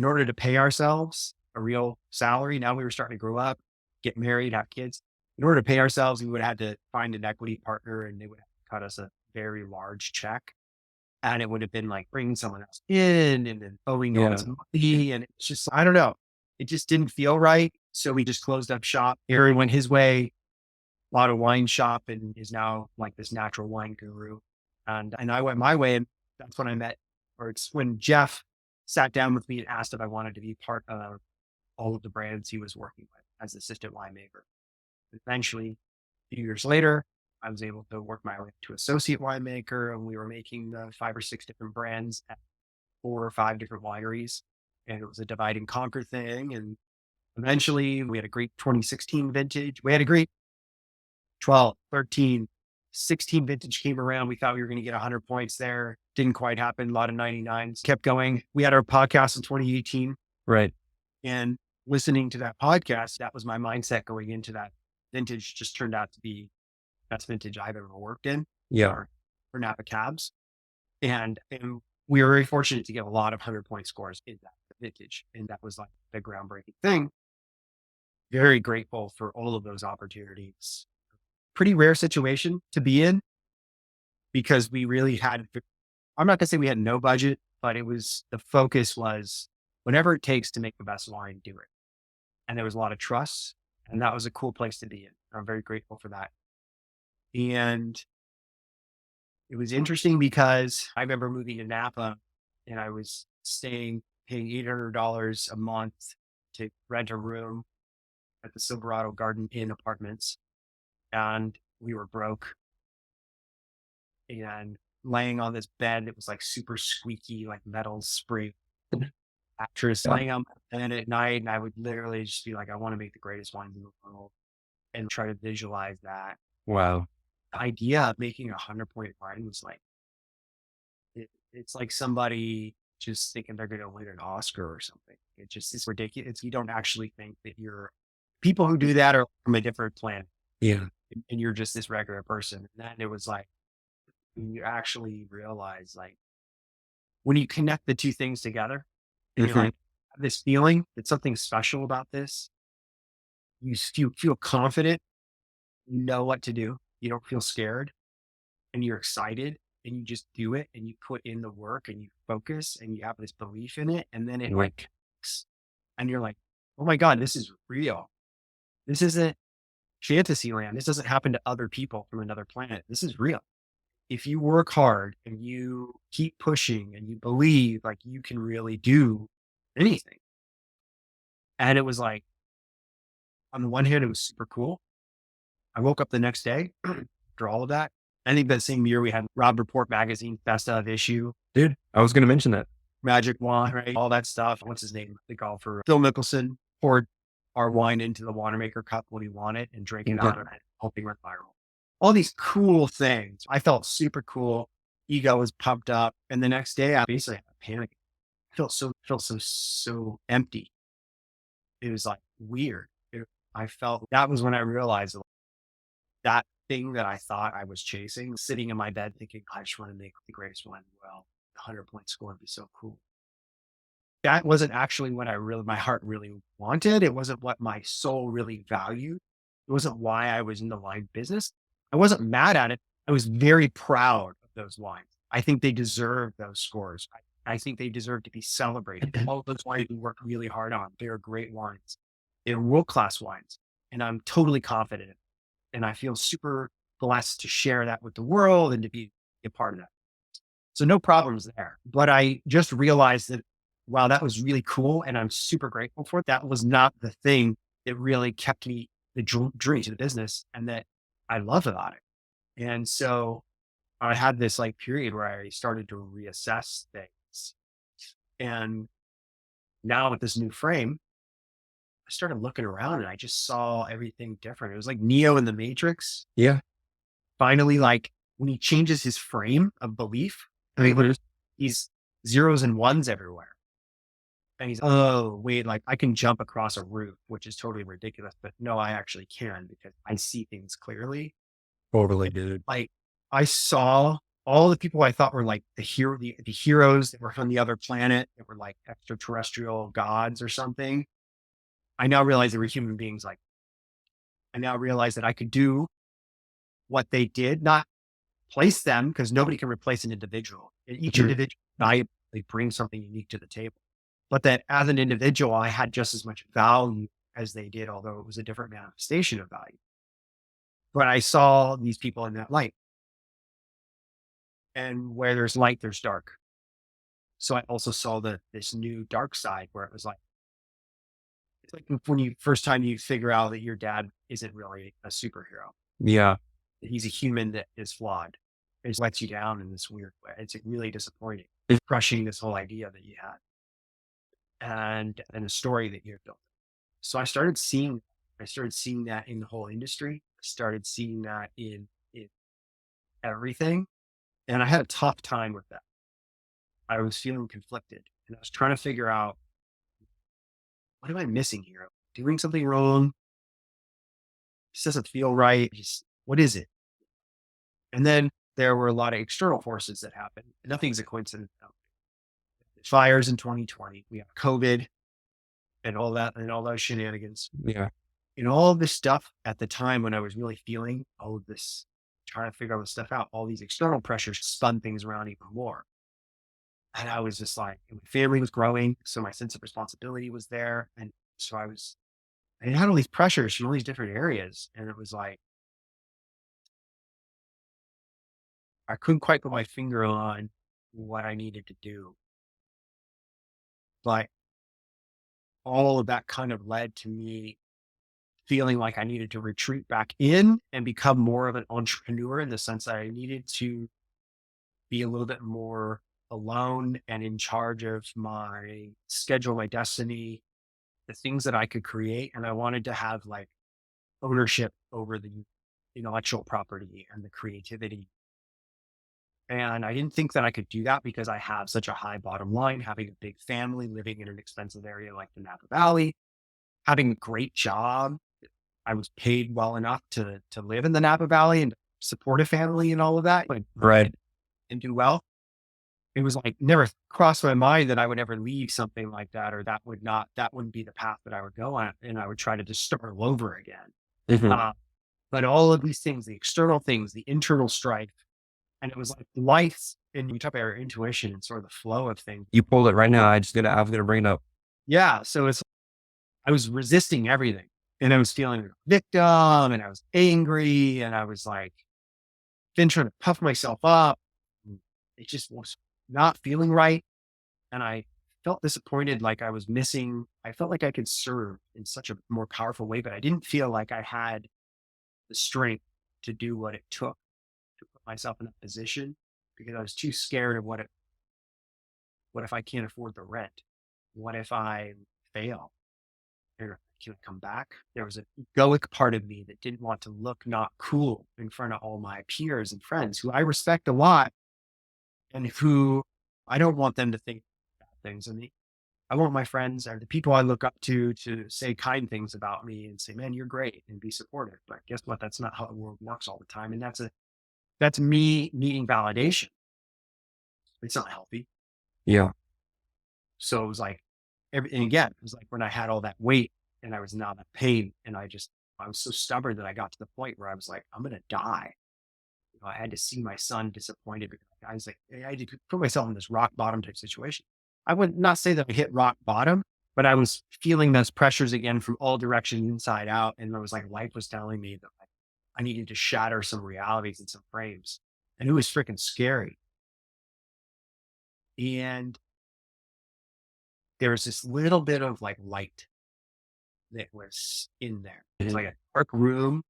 order to pay ourselves a real salary, now we were starting to grow up, get married, have kids. In order to pay ourselves, we would have had to find an equity partner, and they would cut us a very large check. And it would have been like bringing someone else in and then owing all Yeah. this money. And it's just, I don't know. It just didn't feel right. So we just closed up shop. Aaron went his way, bought a wine shop, and is now like this natural wine guru. And I went my way. And that's when I met, or it's when Jeff sat down with me and asked if I wanted to be part of all of the brands he was working with as assistant winemaker. Eventually, a few years later, I was able to work my way to associate winemaker, and we were making 5 or 6 different brands at 4 or 5 different wineries. And it was a divide and conquer thing. And eventually we had a great 2016 vintage. We had a great 12, 13, 16 vintage came around. We thought we were going to get 100 points there. Didn't quite happen. A lot of 99s. Kept going. We had our podcast in 2018. Right. And listening to that podcast, that was my mindset going into that vintage. Just turned out to be best vintage I've ever worked in. Yeah. For Napa cabs. And we were very fortunate to get a lot of 100-point scores in that vintage. And that was like the groundbreaking thing. Very grateful for all of those opportunities. Pretty rare situation to be in because we really had, I'm not going to say we had no budget, but the focus was whatever it takes to make the best wine, do it. And there was a lot of trust, and that was a cool place to be in. I'm very grateful for that. And it was interesting because I remember moving to Napa and I was paying $800 a month to rent a room at the Silverado Garden Inn Apartments. And we were broke and laying on this bed. It was like super squeaky, like metal spring mattress Yeah. laying on my bed at night. And I would literally just be like, I want to make the greatest wines in the world and try to visualize that. Wow. The idea of making 100-point wine was like, it's like somebody just thinking they're going to win an Oscar or something. It's ridiculous. You don't actually think that people who do that are from a different planet. Yeah. And you're just this regular person. And then it was like, you actually realize like when you connect the two things together and you're like, this feeling that something special about this, you feel confident, you know what to do. You don't feel scared and you're excited and you just do it and you put in the work and you focus and you have this belief in it. And then it like, connects. And you're like, oh my God, this is real. This isn't fantasy land. This doesn't happen to other people from another planet. This is real. If you work hard and you keep pushing and you believe like you can really do anything. And it was like, on the one hand, it was super cool. I woke up the next day after all of that I think that same year we had Rob Report magazine best of issue, Dude, I was going to mention that. Magic Wine, right? All that stuff. What's his name? The golfer, Phil Mickelson, poured our wine into the Wanamaker cup when he won it and drank it Yeah. out of it, hoping went viral. All these cool things. I felt super cool. Ego was pumped up. And the next day I basically had a panic. I felt so empty. It was like weird. I felt that was when I realized that thing that I thought I was chasing, sitting in my bed thinking, I just want to make the greatest one. Well, 100-point score would be so cool. That wasn't actually what my heart really wanted. It wasn't what my soul really valued. It wasn't why I was in the wine business. I wasn't mad at it. I was very proud of those wines. I think they deserve those scores. I think they deserve to be celebrated. All of those wines we worked really hard on. They are great wines. They're world-class wines. And I'm totally confident. And I feel super blessed to share that with the world and to be a part of that. So no problems there. But I just realized that, wow, that was really cool. And I'm super grateful for it. That was not the thing that really kept me the dream to the business and that I love about it. And so I had this like period where I started to reassess things. And now with this new frame, I started looking around and I just saw everything different. It was like Neo in the Matrix. Yeah. Finally, like when he changes his frame of belief, I mean, he's zeros and ones everywhere. And he's, oh, wait, like I can jump across a roof, which is totally ridiculous. But no, I actually can because I see things clearly. Totally, dude. Like I saw all the people I thought were like the heroes that were from the other planet, that were like extraterrestrial gods or something. I now realize they were human beings. Like I now realize that I could do what they did, not place them because nobody can replace an individual. Each individual valuably brings something unique to the table. But that as an individual, I had just as much value as they did, although it was a different manifestation of value. But I saw these people in that light. And where there's light, there's dark. So I also saw this new dark side where it was like, it's like when you first time you figure out that your dad isn't really a superhero. Yeah. He's a human that is flawed. It just lets you down in this weird way. It's really disappointing. It's crushing this whole idea that you had and a story that you've built. So I started seeing that in the whole industry. I started seeing that in everything. And I had a tough time with that. I was feeling conflicted and I was trying to figure out, what am I missing here? Doing something wrong? This doesn't feel right. Just what is it? And then there were a lot of external forces that happened. Nothing's a coincidence. Fires in 2020, we have COVID and all that and all those shenanigans. Yeah. And all of this stuff at the time when I was really feeling all of this, trying to figure all this stuff out, all these external pressures spun things around even more. And I was just like, my family was growing. So my sense of responsibility was there. And so I had all these pressures from all these different areas. And it was like, I couldn't quite put my finger on what I needed to do. But all of that kind of led to me feeling like I needed to retreat back in and become more of an entrepreneur in the sense that I needed to be a little bit more alone and in charge of my schedule, my destiny, the things that I could create. And I wanted to have like ownership over the intellectual property and the creativity. And I didn't think that I could do that because I have such a high bottom line, having a big family, living in an expensive area like the Napa Valley, having a great job. I was paid well enough to live in the Napa Valley and support a family and all of that. Right. And do well. It was like never crossed my mind that I would ever leave something like that, or that wouldn't be the path that I would go on. And I would try to just start all over again. Mhm. But all of these things, the external things, the internal strife, and it was like life. And you talk about our intuition and sort of the flow of things. You pulled it right now. I'm gonna bring it up. Yeah. So I was resisting everything and I was feeling like a victim and I was angry and I was like, been trying to puff myself up. It just was not feeling right. And I felt disappointed. Like I felt like I could serve in such a more powerful way, but I didn't feel like I had the strength to do what it took to put myself in that position because I was too scared of what if I can't afford the rent? What if I fail? Or can I come back? There was an egoic part of me that didn't want to look not cool in front of all my peers and friends who I respect a lot and who I don't want them to think bad things of me. I want my friends or the people I look up to say kind things about me and say, man, you're great and be supportive. But guess what? That's not how the world works all the time. And that's me needing validation. It's not healthy. Yeah. So it was like, and again, it was like when I had all that weight and I was not in pain and I was so stubborn that I got to the point where I was like, I'm going to die. I had to see my son disappointed because I was like, I had to put myself in this rock bottom type situation. I would not say that I hit rock bottom, but I was feeling those pressures again from all directions inside out. And it was like life was telling me that I needed to shatter some realities and some frames. And it was freaking scary. And there was this little bit of like light that was in there. It's like a dark room.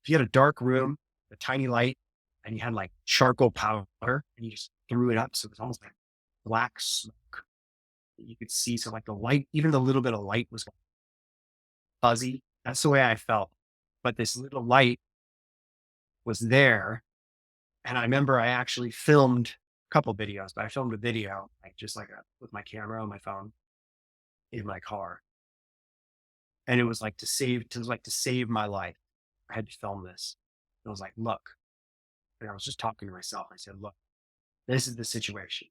If you had a dark room, a tiny light, and you had like charcoal powder and you just threw it up. So it was almost like black smoke that you could see. So like the light, even the little bit of light was fuzzy. That's the way I felt. But this little light was there. And I remember I actually filmed a couple videos, but I filmed a video, like just like with my camera on my phone in my car. And it was like to save my life. I had to film this. And I was like, look, and I was just talking to myself. I said, look, this is the situation.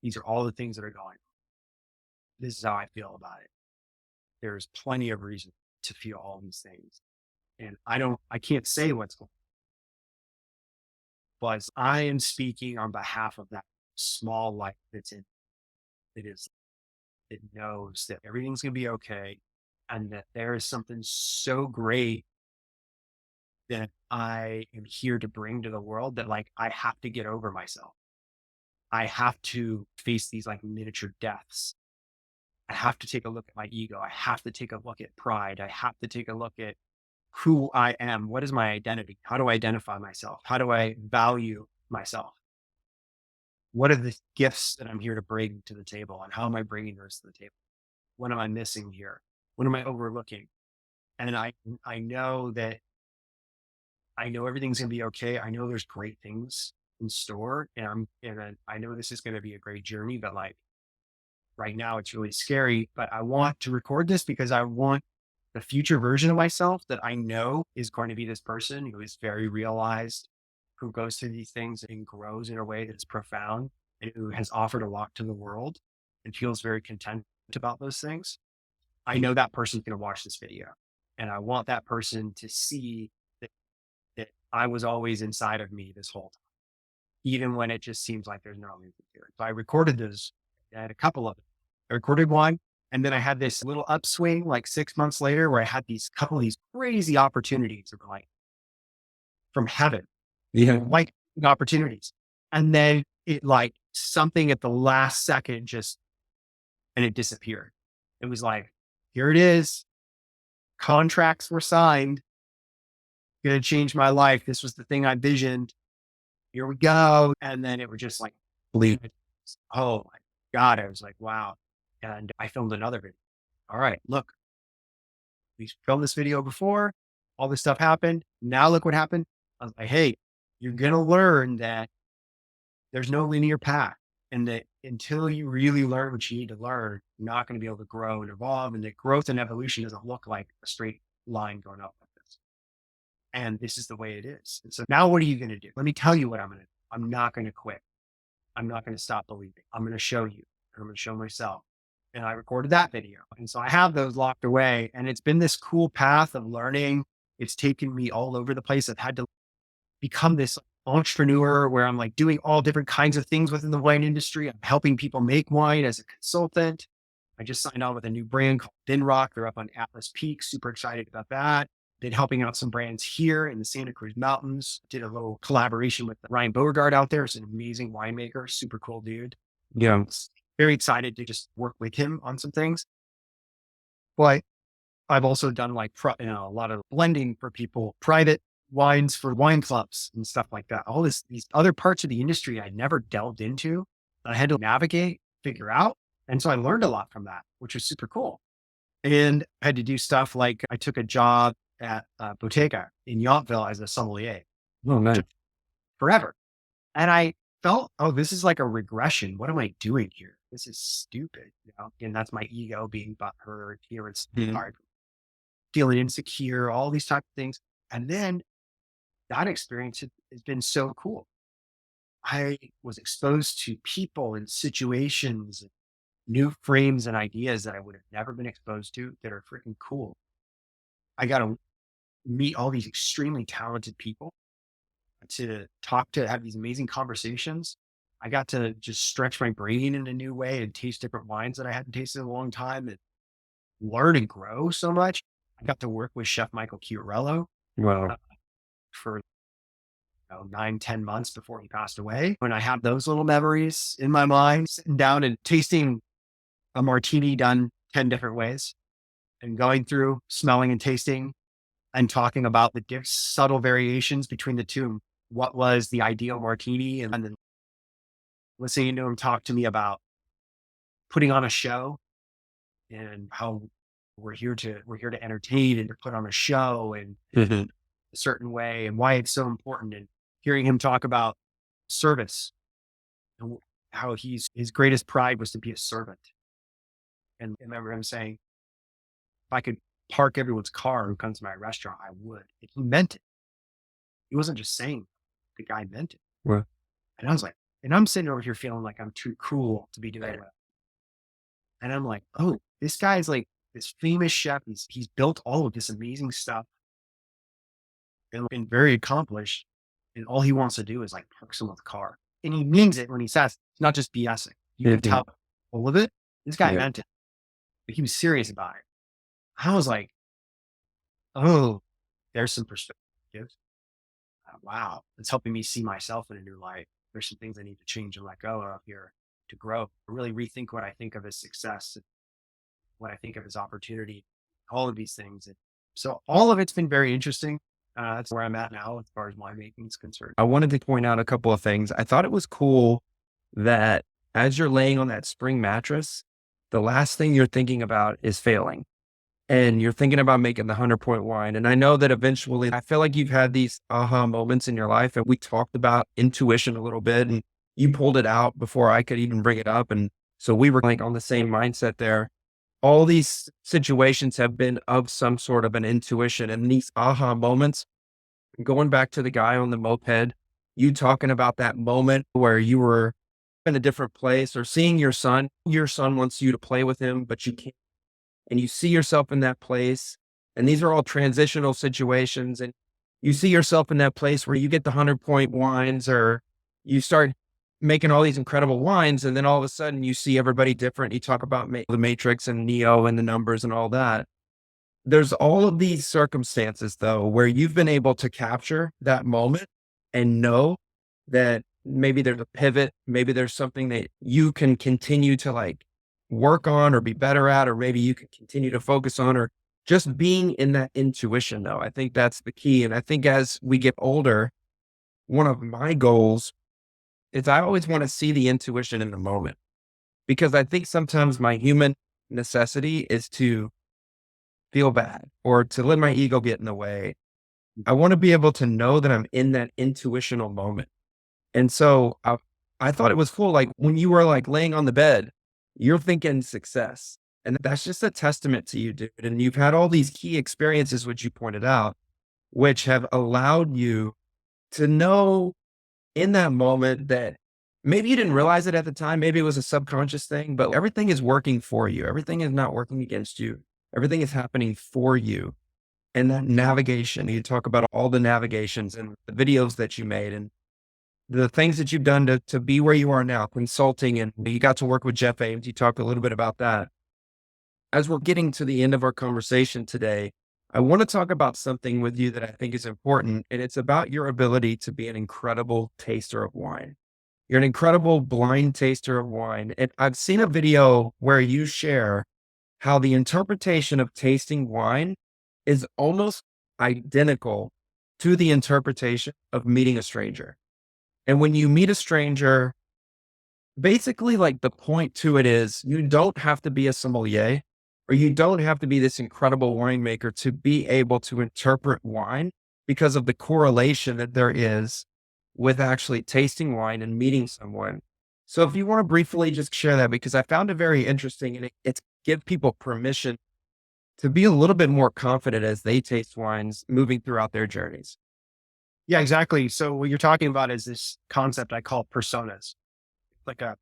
These are all the things that are going on. This is how I feel about it. There's plenty of reason to feel all these things. And I can't say what's going on, but I am speaking on behalf of that small life that's in it is, it knows that everything's going to be okay. And that there is something so great that I am here to bring to the world that like, I have to get over myself. I have to face these like miniature deaths. I have to take a look at my ego. I have to take a look at pride. I have to take a look at who I am. What is my identity? How do I identify myself? How do I value myself? What are the gifts that I'm here to bring to the table? And how am I bringing those to the table? What am I missing here? What am I overlooking? And I know that I know everything's going to be okay. I know there's great things in store and I know this is going to be a great journey, but like right now it's really scary, but I want to record this because I want the future version of myself that I know is going to be this person who is very realized, who goes through these things and grows in a way that's profound and who has offered a lot to the world and feels very content about those things. I know that person's going to watch this video and I want that person to see that I was always inside of me this whole time, even when it just seems like there's no reason to do it. So I recorded those. I had a couple of them. I recorded one, and then I had this little upswing like 6 months later where I had these couple of these crazy opportunities that were like from heaven, like opportunities. And then it like something at the last second and it disappeared. It was like, here it is. Contracts were signed. Going to change my life. This was the thing I visioned. Here we go. And then it was just like, bleep. Oh my God. I was like, wow. And I filmed another video. All right, look, we filmed this video before. All this stuff happened. Now look what happened. I was like, hey, you're going to learn that there's no linear path. And that until you really learn what you need to learn, you're not going to be able to grow and evolve. And that growth and evolution doesn't look like a straight line going up like this. And this is the way it is. And so now what are you going to do? Let me tell you what I'm going to do. I'm not going to quit. I'm not going to stop believing. I'm going to show you. I'm going to show myself. And I recorded that video. And so I have those locked away. And it's been this cool path of learning. It's taken me all over the place. I've had to become this entrepreneur where I'm like doing all different kinds of things within the wine industry. I'm helping people make wine as a consultant. I just signed on with a new brand called Rock. They're up on Atlas Peak. Super excited about that. Been helping out some brands here in the Santa Cruz Mountains. Did a little collaboration with Ryan Beauregard out there. He's an amazing winemaker, super cool dude. Yeah. Very excited to just work with him on some things. But I've also done like, a lot of blending for people, private wines for wine clubs and stuff like that. All these other parts of the industry I never delved into that I had to navigate, figure out. And so I learned a lot from that, which was super cool. And I had to do stuff like I took a job at Bottega in Yountville as a sommelier. Oh, nice. Took forever. And I felt, oh, this is like a regression. What am I doing here? This is stupid. And that's my ego being butthurt here. It's hard, feeling insecure, all these type of things. And then that experience has been so cool. I was exposed to people and situations, new frames and ideas that I would have never been exposed to that are freaking cool. I got to meet all these extremely talented people, to talk to, have these amazing conversations. I got to just stretch my brain in a new way and taste different wines that I hadn't tasted in a long time and learn and grow so much. I got to work with Chef Michael Chiarello Wow. for 9, 10 months before he passed away. When I have those little memories in my mind, sitting down and tasting a martini done 10 different ways and going through smelling and tasting and talking about the subtle variations between the two. What was the ideal martini? And then listening to him talk to me about putting on a show and how we're here to entertain and to put on a show and a certain way and why it's so important. And hearing him talk about service and how his greatest pride was to be a servant. And I remember him saying, if I could park everyone's car who comes to my restaurant, I would. And he meant it. He wasn't just saying it. The guy meant it. Well, And I was like, and I'm sitting over here feeling like I'm too cool to be doing that. And I'm like, oh, this guy's like this famous chef. He's built all of this amazing stuff and been very accomplished. And all he wants to do is like park someone's car. And he means it when he says it's not just BSing. You can tell all of it. This guy meant it. But he was serious about it. I was like, oh, there's some perspective. Wow, it's helping me see myself in a new light. There's some things I need to change and let go of here to grow, really rethink what I think of as success, what I think of as opportunity, all of these things. And so all of it's been very interesting. That's where I'm at now as far as winemaking is concerned. I wanted to point out a couple of things. I thought it was cool that as you're laying on that spring mattress, the last thing you're thinking about is failing. And you're thinking about making the 100-point wine. And I know that eventually, I feel like you've had these aha moments in your life. And we talked about intuition a little bit, and you pulled it out before I could even bring it up. And so we were like on the same mindset there. All these situations have been of some sort of an intuition, and these aha moments, going back to the guy on the moped, you talking about that moment where you were in a different place, or seeing your son wants you to play with him, but you can't, and you see yourself in that place. And these are all transitional situations. And you see yourself in that place where you get the 100-point wines, or you start making all these incredible wines. And then all of a sudden you see everybody different. You talk about the Matrix and Neo and the numbers and all that. There's all of these circumstances though, where you've been able to capture that moment and know that maybe there's a pivot, maybe there's something that you can continue to like work on or be better at, or maybe you can continue to focus on, or just being in that intuition though. I think that's the key. And I think as we get older, one of my goals is I always want to see the intuition in the moment, because I think sometimes my human necessity is to feel bad or to let my ego get in the way. I want to be able to know that I'm in that intuitional moment. And so I thought it was cool. Like when you were like laying on the bed, you're thinking success. And that's just a testament to you, dude. And you've had all these key experiences, which you pointed out, which have allowed you to know in that moment that maybe you didn't realize it at the time. Maybe it was a subconscious thing, but everything is working for you. Everything is not working against you. Everything is happening for you. And that navigation, you talk about all the navigations and the videos that you made and the things that you've done to be where you are now, consulting, and you got to work with Jeff Ames. You talked a little bit about that. As we're getting to the end of our conversation today, I want to talk about something with you that I think is important, and it's about your ability to be an incredible taster of wine. You're an incredible blind taster of wine. And I've seen a video where you share how the interpretation of tasting wine is almost identical to the interpretation of meeting a stranger. And when you meet a stranger, basically, like the point to it is you don't have to be a sommelier or you don't have to be this incredible winemaker to be able to interpret wine because of the correlation that there is with actually tasting wine and meeting someone. So if you want to briefly just share that, because I found it very interesting and it's give people permission to be a little bit more confident as they taste wines moving throughout their journeys. Yeah, exactly. So what you're talking about is this concept I call personas, like a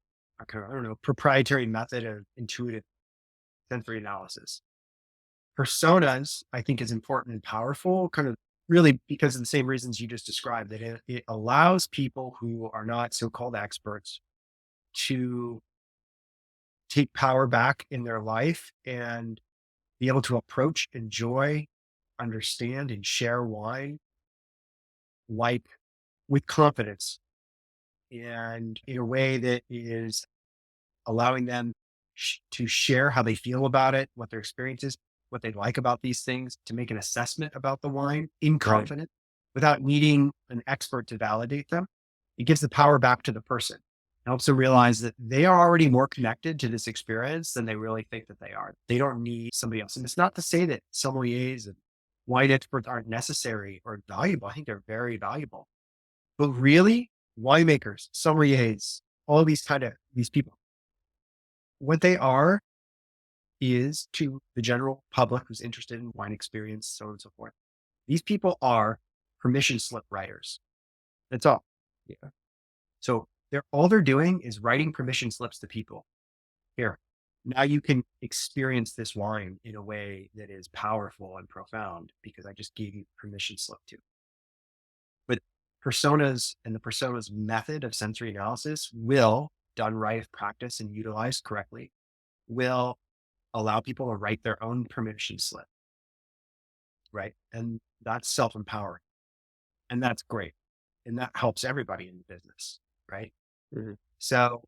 kind of, I don't know, proprietary method of intuitive sensory analysis. Personas, I think, is important and powerful, kind of really because of the same reasons you just described, that it allows people who are not so-called experts to take power back in their life and be able to approach, enjoy, understand, and share wine like with confidence and in a way that is allowing them to share how they feel about it, what their experience is, what they like about these things, to make an assessment about the wine in Right. confidence without needing an expert to validate them. It gives the power back to the person. It helps them realize that they are already more connected to this experience than they really think that they are. They don't need somebody else. And it's not to say that sommeliers and wine experts aren't necessary or valuable. I think they're very valuable. But really, winemakers, sommeliers, all these people, what they are is to the general public who's interested in wine experience, so on and so forth. These people are permission slip writers. That's all. Yeah. So all they're doing is writing permission slips to people. Here, now you can experience this wine in a way that is powerful and profound because I just gave you permission slip to. But personas and the personas method of sensory analysis will, done right if practice and utilized correctly, will allow people to write their own permission slip, right? And that's self-empowering. And that's great. And that helps everybody in the business, right? Mhm. So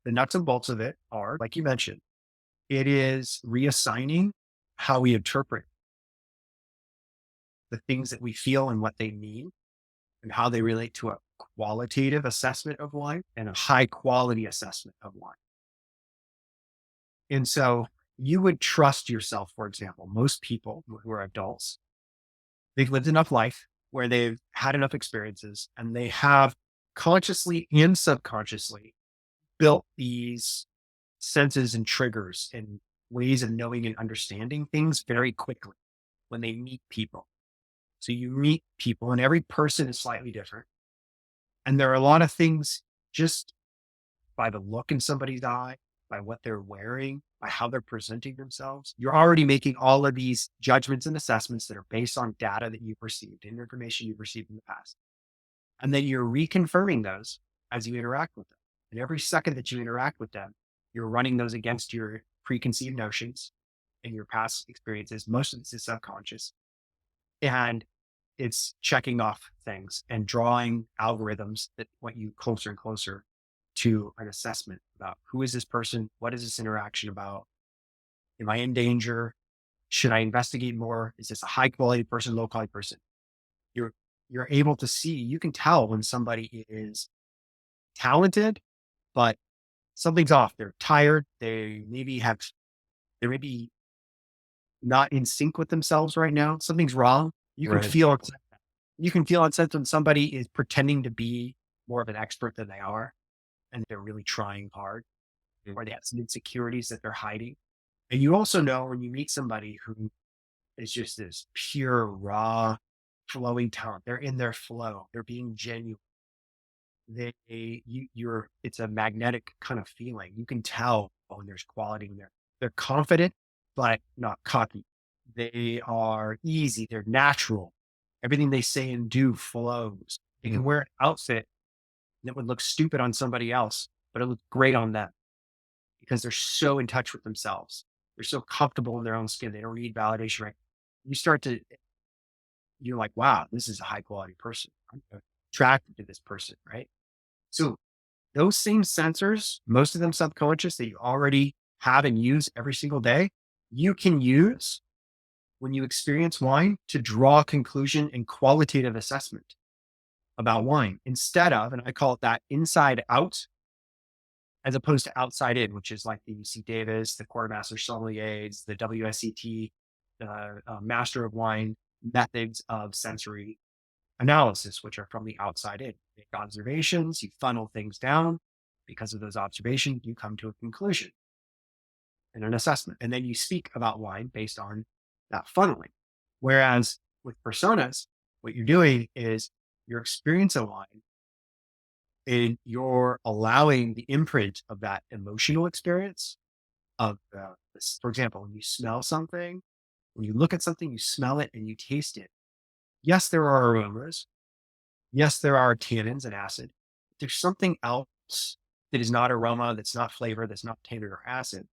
the nuts and bolts of it are, like you mentioned, it is reassigning how we interpret the things that we feel and what they mean and how they relate to a qualitative assessment of wine and a high quality assessment of wine. And so you would trust yourself, for example. Most people who are adults, they've lived enough life where they've had enough experiences and they have consciously and subconsciously built these senses and triggers and ways of knowing and understanding things very quickly when they meet people. So you meet people and every person is slightly different. And there are a lot of things just by the look in somebody's eye, by what they're wearing, by how they're presenting themselves. You're already making all of these judgments and assessments that are based on data that you've received and information you've received in the past. And then you're reconfirming those as you interact with them. And every second that you interact with them, you're running those against your preconceived notions and your past experiences. Most of this is subconscious. And it's checking off things and drawing algorithms that want you closer and closer to an assessment about who is this person? What is this interaction about? Am I in danger? Should I investigate more? Is this a high quality person, low quality person? You're you're able to see, you can tell when somebody is talented, but something's off. They're tired. They're maybe not in sync with themselves right now. Something's wrong. Right. You can feel on sense when somebody is pretending to be more of an expert than they are, and they're really trying hard, Mm. or they have some insecurities that they're hiding. And you also know when you meet somebody who is just this pure, raw, flowing talent. They're in their flow. They're being genuine. It's a magnetic kind of feeling. You can tell when there's quality in there. They're confident, but not cocky. They are easy. They're natural. Everything they say and do flows. They can Mhm. wear an outfit that would look stupid on somebody else, but it looks great on them because they're so in touch with themselves. They're so comfortable in their own skin. They don't need validation, right? You start to, you're like, wow, this is a high quality person. I'm attracted to this person, right? So those same sensors, most of them subconscious that you already have and use every single day, you can use when you experience wine to draw a conclusion and qualitative assessment about wine instead of, and I call it that inside out as opposed to outside in, which is like the UC Davis, the Quartermaster Sommeliers, the WSET, the Master of Wine methods of sensory analysis, which are from the outside in. You make observations, you funnel things down. Because of those observations, you come to a conclusion and an assessment. And then you speak about wine based on that funneling. Whereas with personas, what you're doing is your experience of wine and you're allowing the imprint of that emotional experience of, for example, when you smell something, when you look at something, you smell it and you taste it. Yes, there are aromas. Yes, there are tannins and acid. There's something else that is not aroma, that's not flavor, that's not tannin or acid.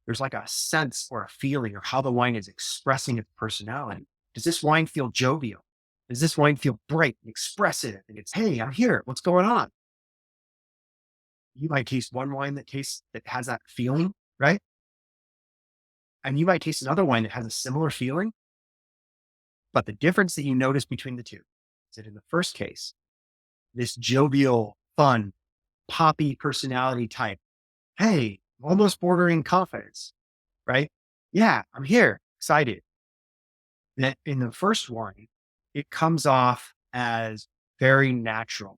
There's like a sense or a feeling or how the wine is expressing its personality. Does this wine feel jovial? Does this wine feel bright and expressive? And it's, hey, I'm here. What's going on? You might taste one wine that has that feeling, right? And you might taste another wine that has a similar feeling. But the difference that you notice between the two is that in the first case, this jovial, fun, poppy personality type, hey, almost bordering confidence, right? Yeah, I'm here, excited. That in the first wine, it comes off as very natural.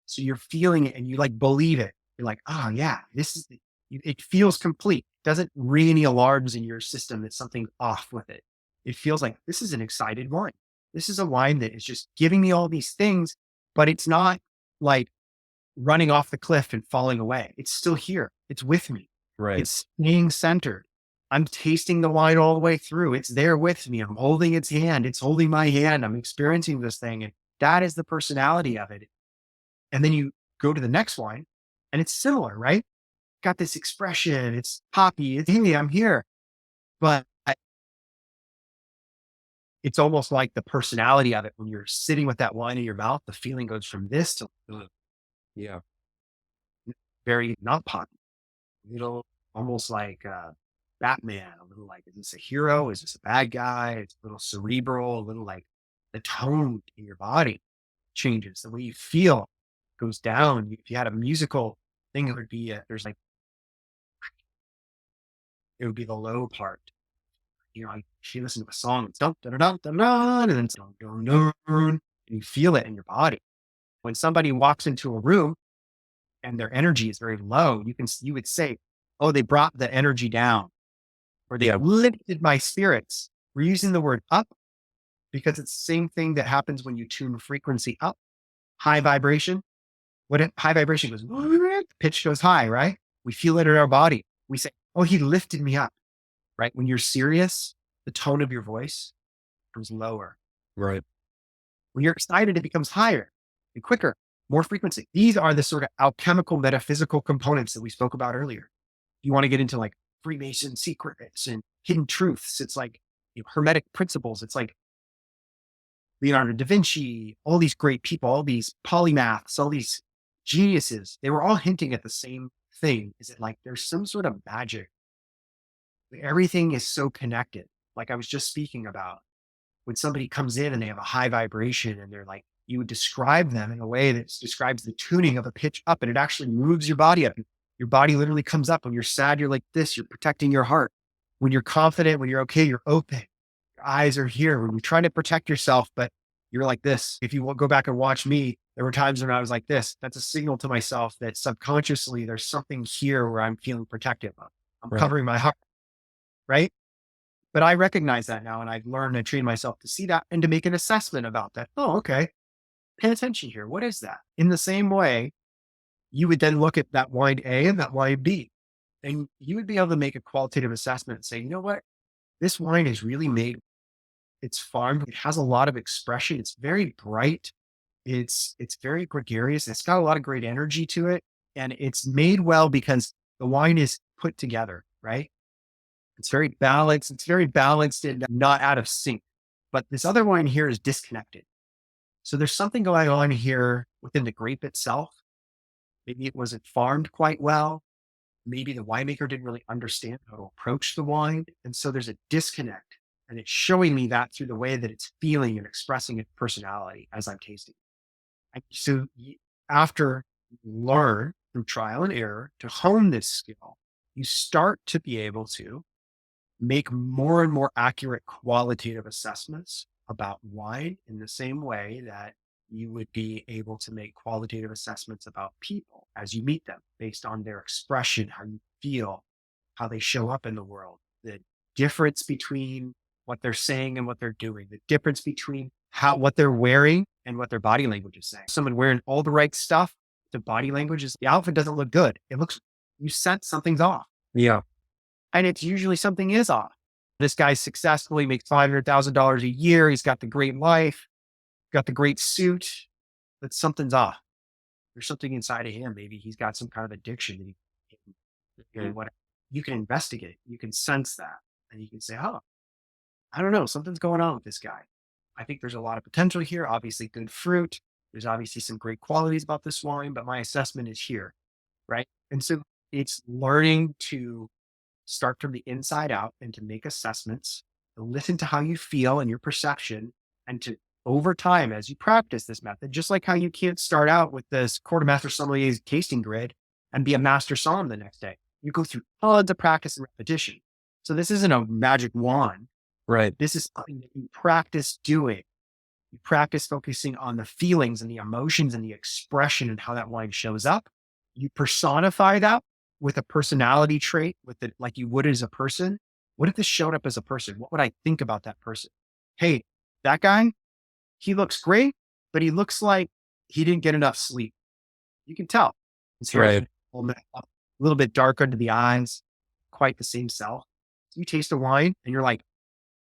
So you're feeling it and you like believe it. You're like, oh yeah, it feels complete. Doesn't ring any alarms in your system that something's off with it. It feels like this is an excited wine. This is a wine that is just giving me all these things, but it's not like running off the cliff and falling away. It's still here. It's with me. Right. It's staying centered. I'm tasting the wine all the way through. It's there with me. I'm holding its hand. It's holding my hand. I'm experiencing this thing. And that is the personality of it. And then you go to the next wine and it's similar, right? Got this expression. It's poppy. It's, hey, I'm here. But it's almost like the personality of it. When you're sitting with that wine in your mouth, the feeling goes from this to Yeah. very not poppy, almost like Batman, a little like, is this a hero? Is this a bad guy? It's a little cerebral, a little like the tone in your body changes. The way you feel goes down. If you had a musical thing, it would be, it would be the low part. Like if you listen to a song, it's dun, dun, dun, dun, dun, and then it's dun, dun, dun, and you feel it in your body. When somebody walks into a room and their energy is very low, you would say, oh, they brought the energy down or they lifted my spirits. We're using the word up because it's the same thing that happens when you tune frequency up, high vibration. High vibration goes, pitch goes high, right? We feel it in our body. We say, oh, he lifted me up, right? When you're serious, the tone of your voice comes lower. Right. When you're excited, it becomes higher and quicker, more frequency. These are the sort of alchemical metaphysical components that we spoke about earlier. You want to get into like Freemason secrets and hidden truths. It's like Hermetic principles. It's like Leonardo da Vinci, all these great people, all these polymaths, all these geniuses. They were all hinting at the same thing. Is it like there's some sort of magic? Everything is so connected. Like I was just speaking about when somebody comes in and they have a high vibration and they're like, you would describe them in a way that describes the tuning of a pitch up and it actually moves your body up. Your body literally comes up. When you're sad, you're like this, you're protecting your heart. When you're confident, when you're okay, you're open. Your eyes are here. When you're trying to protect yourself, but you're like this. If you go back and watch me, there were times when I was like this. That's a signal to myself that subconsciously there's something here where I'm feeling protective of. I'm covering my heart, right? But I recognize that now and I've learned to train myself to see that and to make an assessment about that. Oh, okay. Pay attention here. What is that? In the same way, you would then look at that wine A and that wine B, and you would be able to make a qualitative assessment and say, you know what? This wine is really made. It's farmed. It has a lot of expression. It's very bright. It's very gregarious. It's got a lot of great energy to it. And it's made well because the wine is put together, right? It's very balanced. It's very balanced and not out of sync. But this other wine here is disconnected. So there's something going on here within the grape itself. Maybe it wasn't farmed quite well. Maybe the winemaker didn't really understand how to approach the wine. And so there's a disconnect. And it's showing me that through the way that it's feeling and expressing its personality as I'm tasting. After you learn through trial and error to hone this skill, you start to be able to make more and more accurate qualitative assessments about wine in the same way that you would be able to make qualitative assessments about people as you meet them based on their expression, how you feel, how they show up in the world, the difference between what they're saying and what they're doing, the difference between what they're wearing and what their body language is saying. Someone wearing all the right stuff, the body language is the outfit doesn't look good. You sense something's off. Yeah. And it's usually something is off. This guy successfully makes $500,000 a year. He's got the great life, got the great suit, but something's off. There's something inside of him. Maybe he's got some kind of addiction. What you can investigate, you can sense that, and you can say, "Oh, I don't know, something's going on with this guy. I think there's a lot of potential here. Obviously, good fruit. There's obviously some great qualities about this wine, but my assessment is here, right?" And so it's learning to start from the inside out and to make assessments, to listen to how you feel and your perception, and to over time, as you practice this method, just like how you can't start out with this quartermaster sommelier's tasting grid and be a master somm the next day. You go through tons of practice and repetition. So this isn't a magic wand. Right. This is something that you practice doing. You practice focusing on the feelings and the emotions and the expression and how that wine shows up. You personify that with a personality trait, like you would as a person. What if this showed up as a person? What would I think about that person? Hey, that guy, he looks great, but he looks like he didn't get enough sleep. You can tell. His hair is Right. a little bit dark under the eyes, quite the same self. You taste a wine and you're like,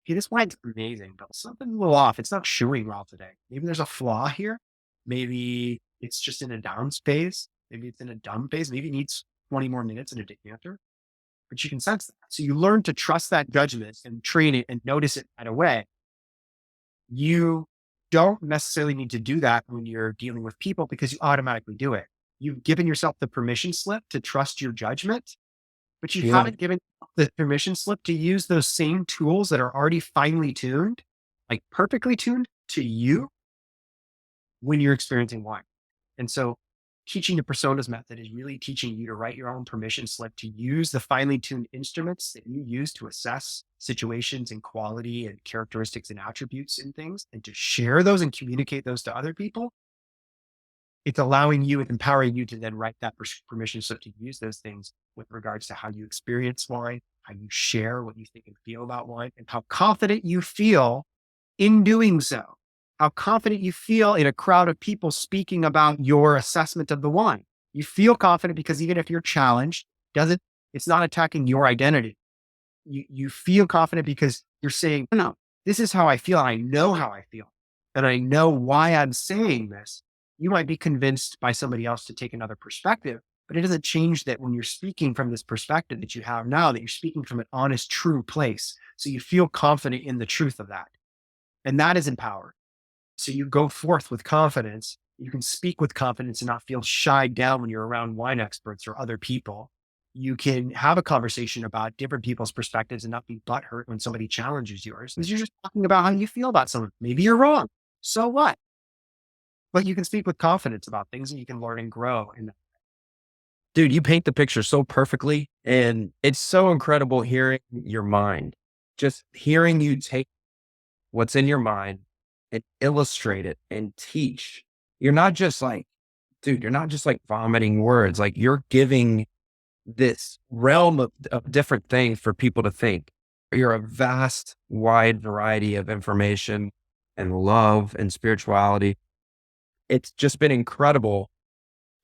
hey, this wine's amazing, but something's a little off. It's not showing well today. Maybe there's a flaw here. Maybe it's just in a down phase. Maybe it's in a dumb phase. Maybe it needs 20 more minutes in a decanter, but you can sense that. So you learn to trust that judgment and train it and notice it right away. You don't necessarily need to do that when you're dealing with people because you automatically do it. You've given yourself the permission slip to trust your judgment, but you Yeah. haven't given the permission slip to use those same tools that are already finely tuned, like perfectly tuned to you when you're experiencing wine. And so teaching the personas method is really teaching you to write your own permission slip to use the finely tuned instruments that you use to assess situations and quality and characteristics and attributes in things and to share those and communicate those to other people. It's allowing you and empowering you to then write that permission slip to use those things with regards to how you experience wine, how you share what you think and feel about wine, and how confident you feel in doing so. How confident you feel in a crowd of people speaking about your assessment of the wine. You feel confident because even if you're challenged, it's not attacking your identity. You feel confident because you're saying, no, this is how I feel. I know how I feel. And I know why I'm saying this. You might be convinced by somebody else to take another perspective, but it doesn't change that when you're speaking from this perspective that you have now, that you're speaking from an honest, true place. So you feel confident in the truth of that. And that is empowered. So you go forth with confidence. You can speak with confidence and not feel shied down when you're around wine experts or other people. You can have a conversation about different people's perspectives and not be butthurt when somebody challenges yours. Because you're just talking about how you feel about someone. Maybe you're wrong. So what? But you can speak with confidence about things and you can learn and grow. And Dude, you paint the picture so perfectly. And it's so incredible hearing your mind, just hearing you take what's in your mind and illustrate it and teach. You're not just like, dude, you're not just like vomiting words. Like you're giving this realm of different things for people to think. You're a vast, wide variety of information and love and spirituality. It's just been incredible.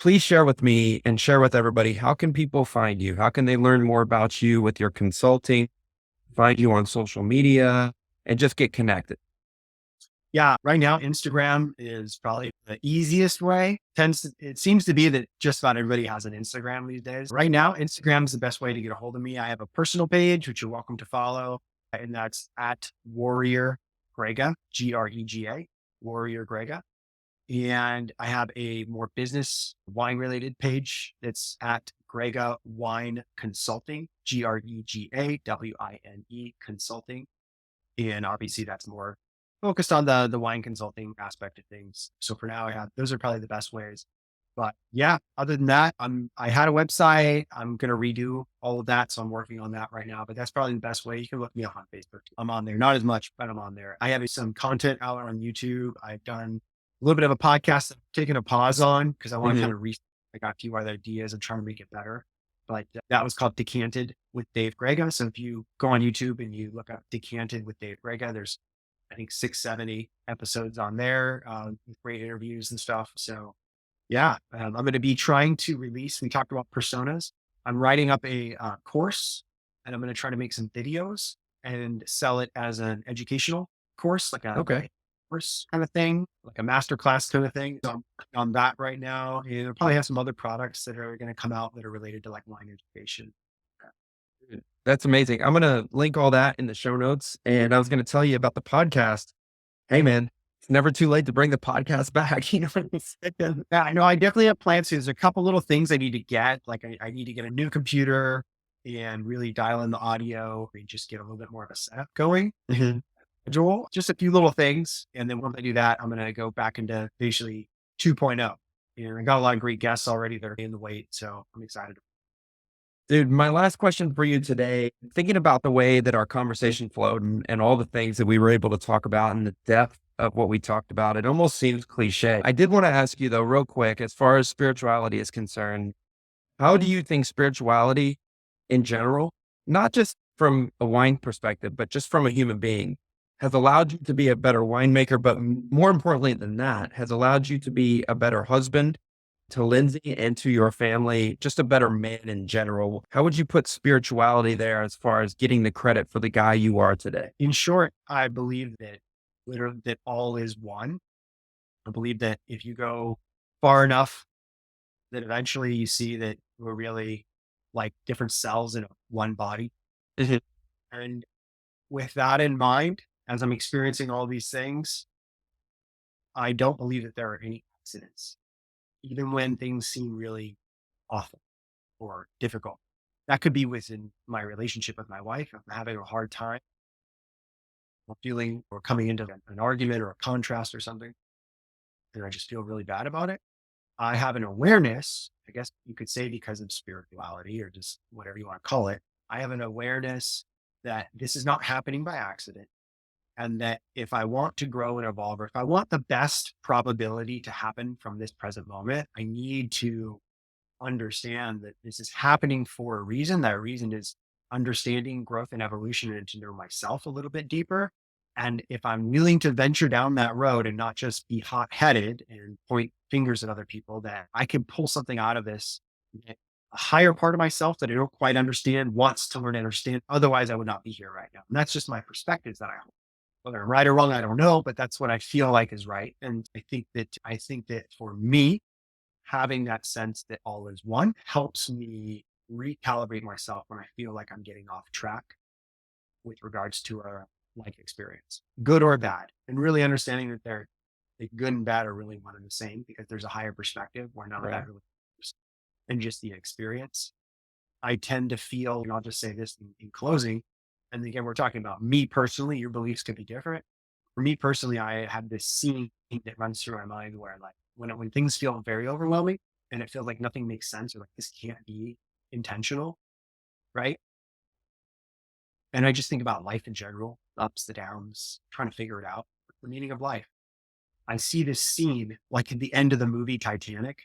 Please share with me and share with everybody. How can people find you? How can they learn more about you with your consulting, find you on social media, and just get connected? yeah, right now, Instagram is probably the easiest way. It seems to be that just about everybody has an Instagram these days. Right now, Instagram is the best way to get a hold of me. I have a personal page, which you're welcome to follow. And that's at Warrior Grega, Grega, Warrior Grega. And I have a more business wine related page that's at Grega Wine Consulting, Gregawine Consulting. And obviously that's more focused on the wine consulting aspect of things. So for now, yeah, those are probably the best ways. But yeah, other than that, I had a website. I'm gonna redo all of that. So I'm working on that right now. But that's probably the best way. You can look me up on Facebook. I'm on there. Not as much, but I'm on there. I have some content out on YouTube. I've done a little bit of a podcast I'm taking a pause on because I want to kind Mhm. of I got a few other ideas and trying to make it better. But that was called Decanted with Dave Grega. So if you go on YouTube and you look up Decanted with Dave Grega, there's I think 670 episodes on there with great interviews and stuff. So yeah, I'm going to be trying to release. We talked about personas. I'm writing up a course, and I'm going to try to make some videos and sell it as an educational course, like a Okay. course kind of thing, like a master class kind of thing. So I'm working on that right now, and I'll probably have some other products that are going to come out that are related to like wine education. That's amazing. I'm going to link all that in the show notes. And I was going to tell you about the podcast. Hey, man, it's never too late to bring the podcast back. You know what I'm saying? Yeah, I know. I definitely have plans. There's a couple little things I need to get. Like I need to get a new computer and really dial in the audio and just get a little bit more of a setup going. Mhm. Joel, just a few little things. And then once I do that, I'm going to go back into basically 2.0. And I got a lot of great guests already that are in the wait. So I'm excited. Dude, my last question for you today, thinking about the way that our conversation flowed and all the things that we were able to talk about and the depth of what we talked about, it almost seems cliche. I did want to ask you though, real quick, as far as spirituality is concerned, how do you think spirituality in general, not just from a wine perspective, but just from a human being, has allowed you to be a better winemaker, but more importantly than that, has allowed you to be a better husband to Lindsay and to your family, just a better man in general? How would you put spirituality there as far as getting the credit for the guy you are today? In short, I believe that literally that all is one. I believe that if you go far enough, that eventually you see that we're really like different cells in one body. Mhm. And with that in mind, as I'm experiencing all these things, I don't believe that there are any accidents, even when things seem really awful or difficult. That could be within my relationship with my wife. If I'm having a hard time or feeling or coming into an argument or a contrast or something, and I just feel really bad about it. I have an awareness, I guess you could say because of spirituality or just whatever you want to call it. I have an awareness that this is not happening by accident. And that if I want to grow and evolve, or if I want the best probability to happen from this present moment, I need to understand that this is happening for a reason. That reason is understanding growth and evolution and to know myself a little bit deeper. And if I'm willing to venture down that road and not just be hot headed and point fingers at other people, that I can pull something out of this, that a higher part of myself that I don't quite understand wants to learn and understand. Otherwise, I would not be here right now. And that's just my perspectives that I hold. Whether I'm right or wrong, I don't know, but that's what I feel like is right. And I think that for me, having that sense that all is one helps me recalibrate myself when I feel like I'm getting off track with regards to a like experience, good or bad, and really understanding that they're the good and bad are really one and the same because there's a higher perspective where none of Right. that really matters and just the experience. I tend to feel, and I'll just say this in closing, and again, we're talking about me personally, your beliefs could be different. For me personally, I have this scene that runs through my mind where like when things feel very overwhelming and it feels like nothing makes sense or like this can't be intentional, right? And I just think about life in general, ups, the downs, trying to figure it out, the meaning of life. I see this scene like at the end of the movie Titanic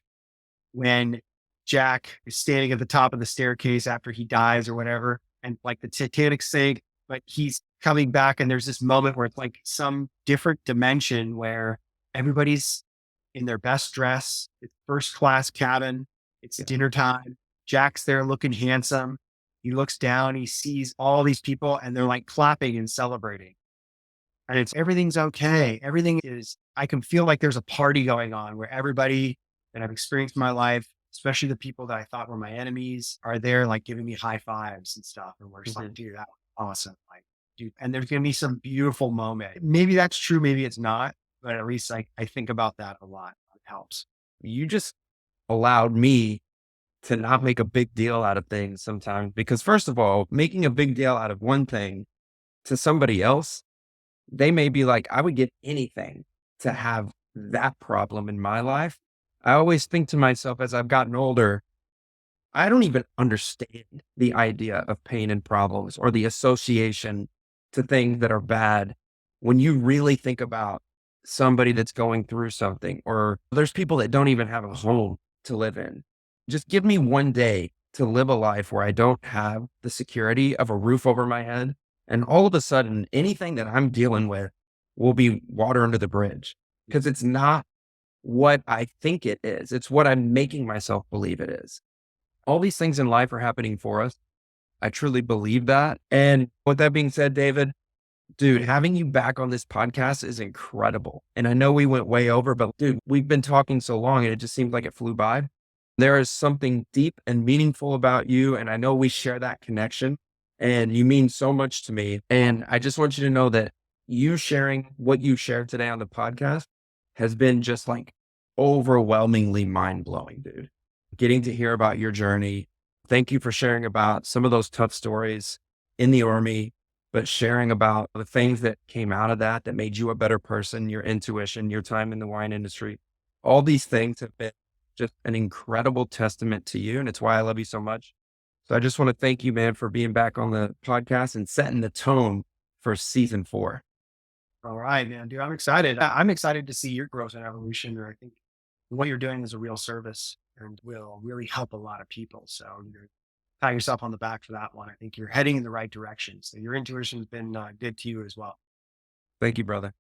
when Jack is standing at the top of the staircase after he dies or whatever, and like the Titanic sank, but he's coming back, and there's this moment where it's like some different dimension where everybody's in their best dress. It's first class cabin. It's Yeah. dinner time. Jack's there looking handsome. He looks down, he sees all these people, and they're like clapping and celebrating. And it's everything's okay. Everything is, I can feel like there's a party going on where everybody that I've experienced in my life, especially the people that I thought were my enemies, are there like giving me high fives and stuff. And we're just like, Mhm. dude, that was awesome. Like, dude, and there's gonna be some beautiful moment. Maybe that's true, maybe it's not, but at least like I think about that a lot. It helps. You just allowed me to not make a big deal out of things sometimes because, first of all, making a big deal out of one thing to somebody else they may be like, I would give anything to have that problem in my life. I always think to myself as I've gotten older, I don't even understand the idea of pain and problems or the association to things that are bad. When you really think about somebody that's going through something, or there's people that don't even have a home to live in, just give me one day to live a life where I don't have the security of a roof over my head. And all of a sudden, anything that I'm dealing with will be water under the bridge because it's not what I think it is. It's what I'm making myself believe it is. All these things in life are happening for us. I truly believe that. And with that being said, David, dude, having you back on this podcast is incredible. And I know we went way over, but dude, we've been talking so long and it just seems like it flew by. There is something deep and meaningful about you. And I know we share that connection and you mean so much to me. And I just want you to know that you sharing what you shared today on the podcast has been just like overwhelmingly mind blowing, dude. Getting to hear about your journey. Thank you for sharing about some of those tough stories in the Army, but sharing about the things that came out of that that made you a better person, your intuition, your time in the wine industry. All these things have been just an incredible testament to you. And it's why I love you so much. So I just want to thank you, man, for being back on the podcast and setting the tone for season 4. All right, man, dude, I'm excited. I'm excited to see your growth and evolution. And I think what you're doing is a real service and will really help a lot of people. So you're pat yourself on the back for that one. I think you're heading in the right direction. So your intuition's been good to you as well. Thank you, brother.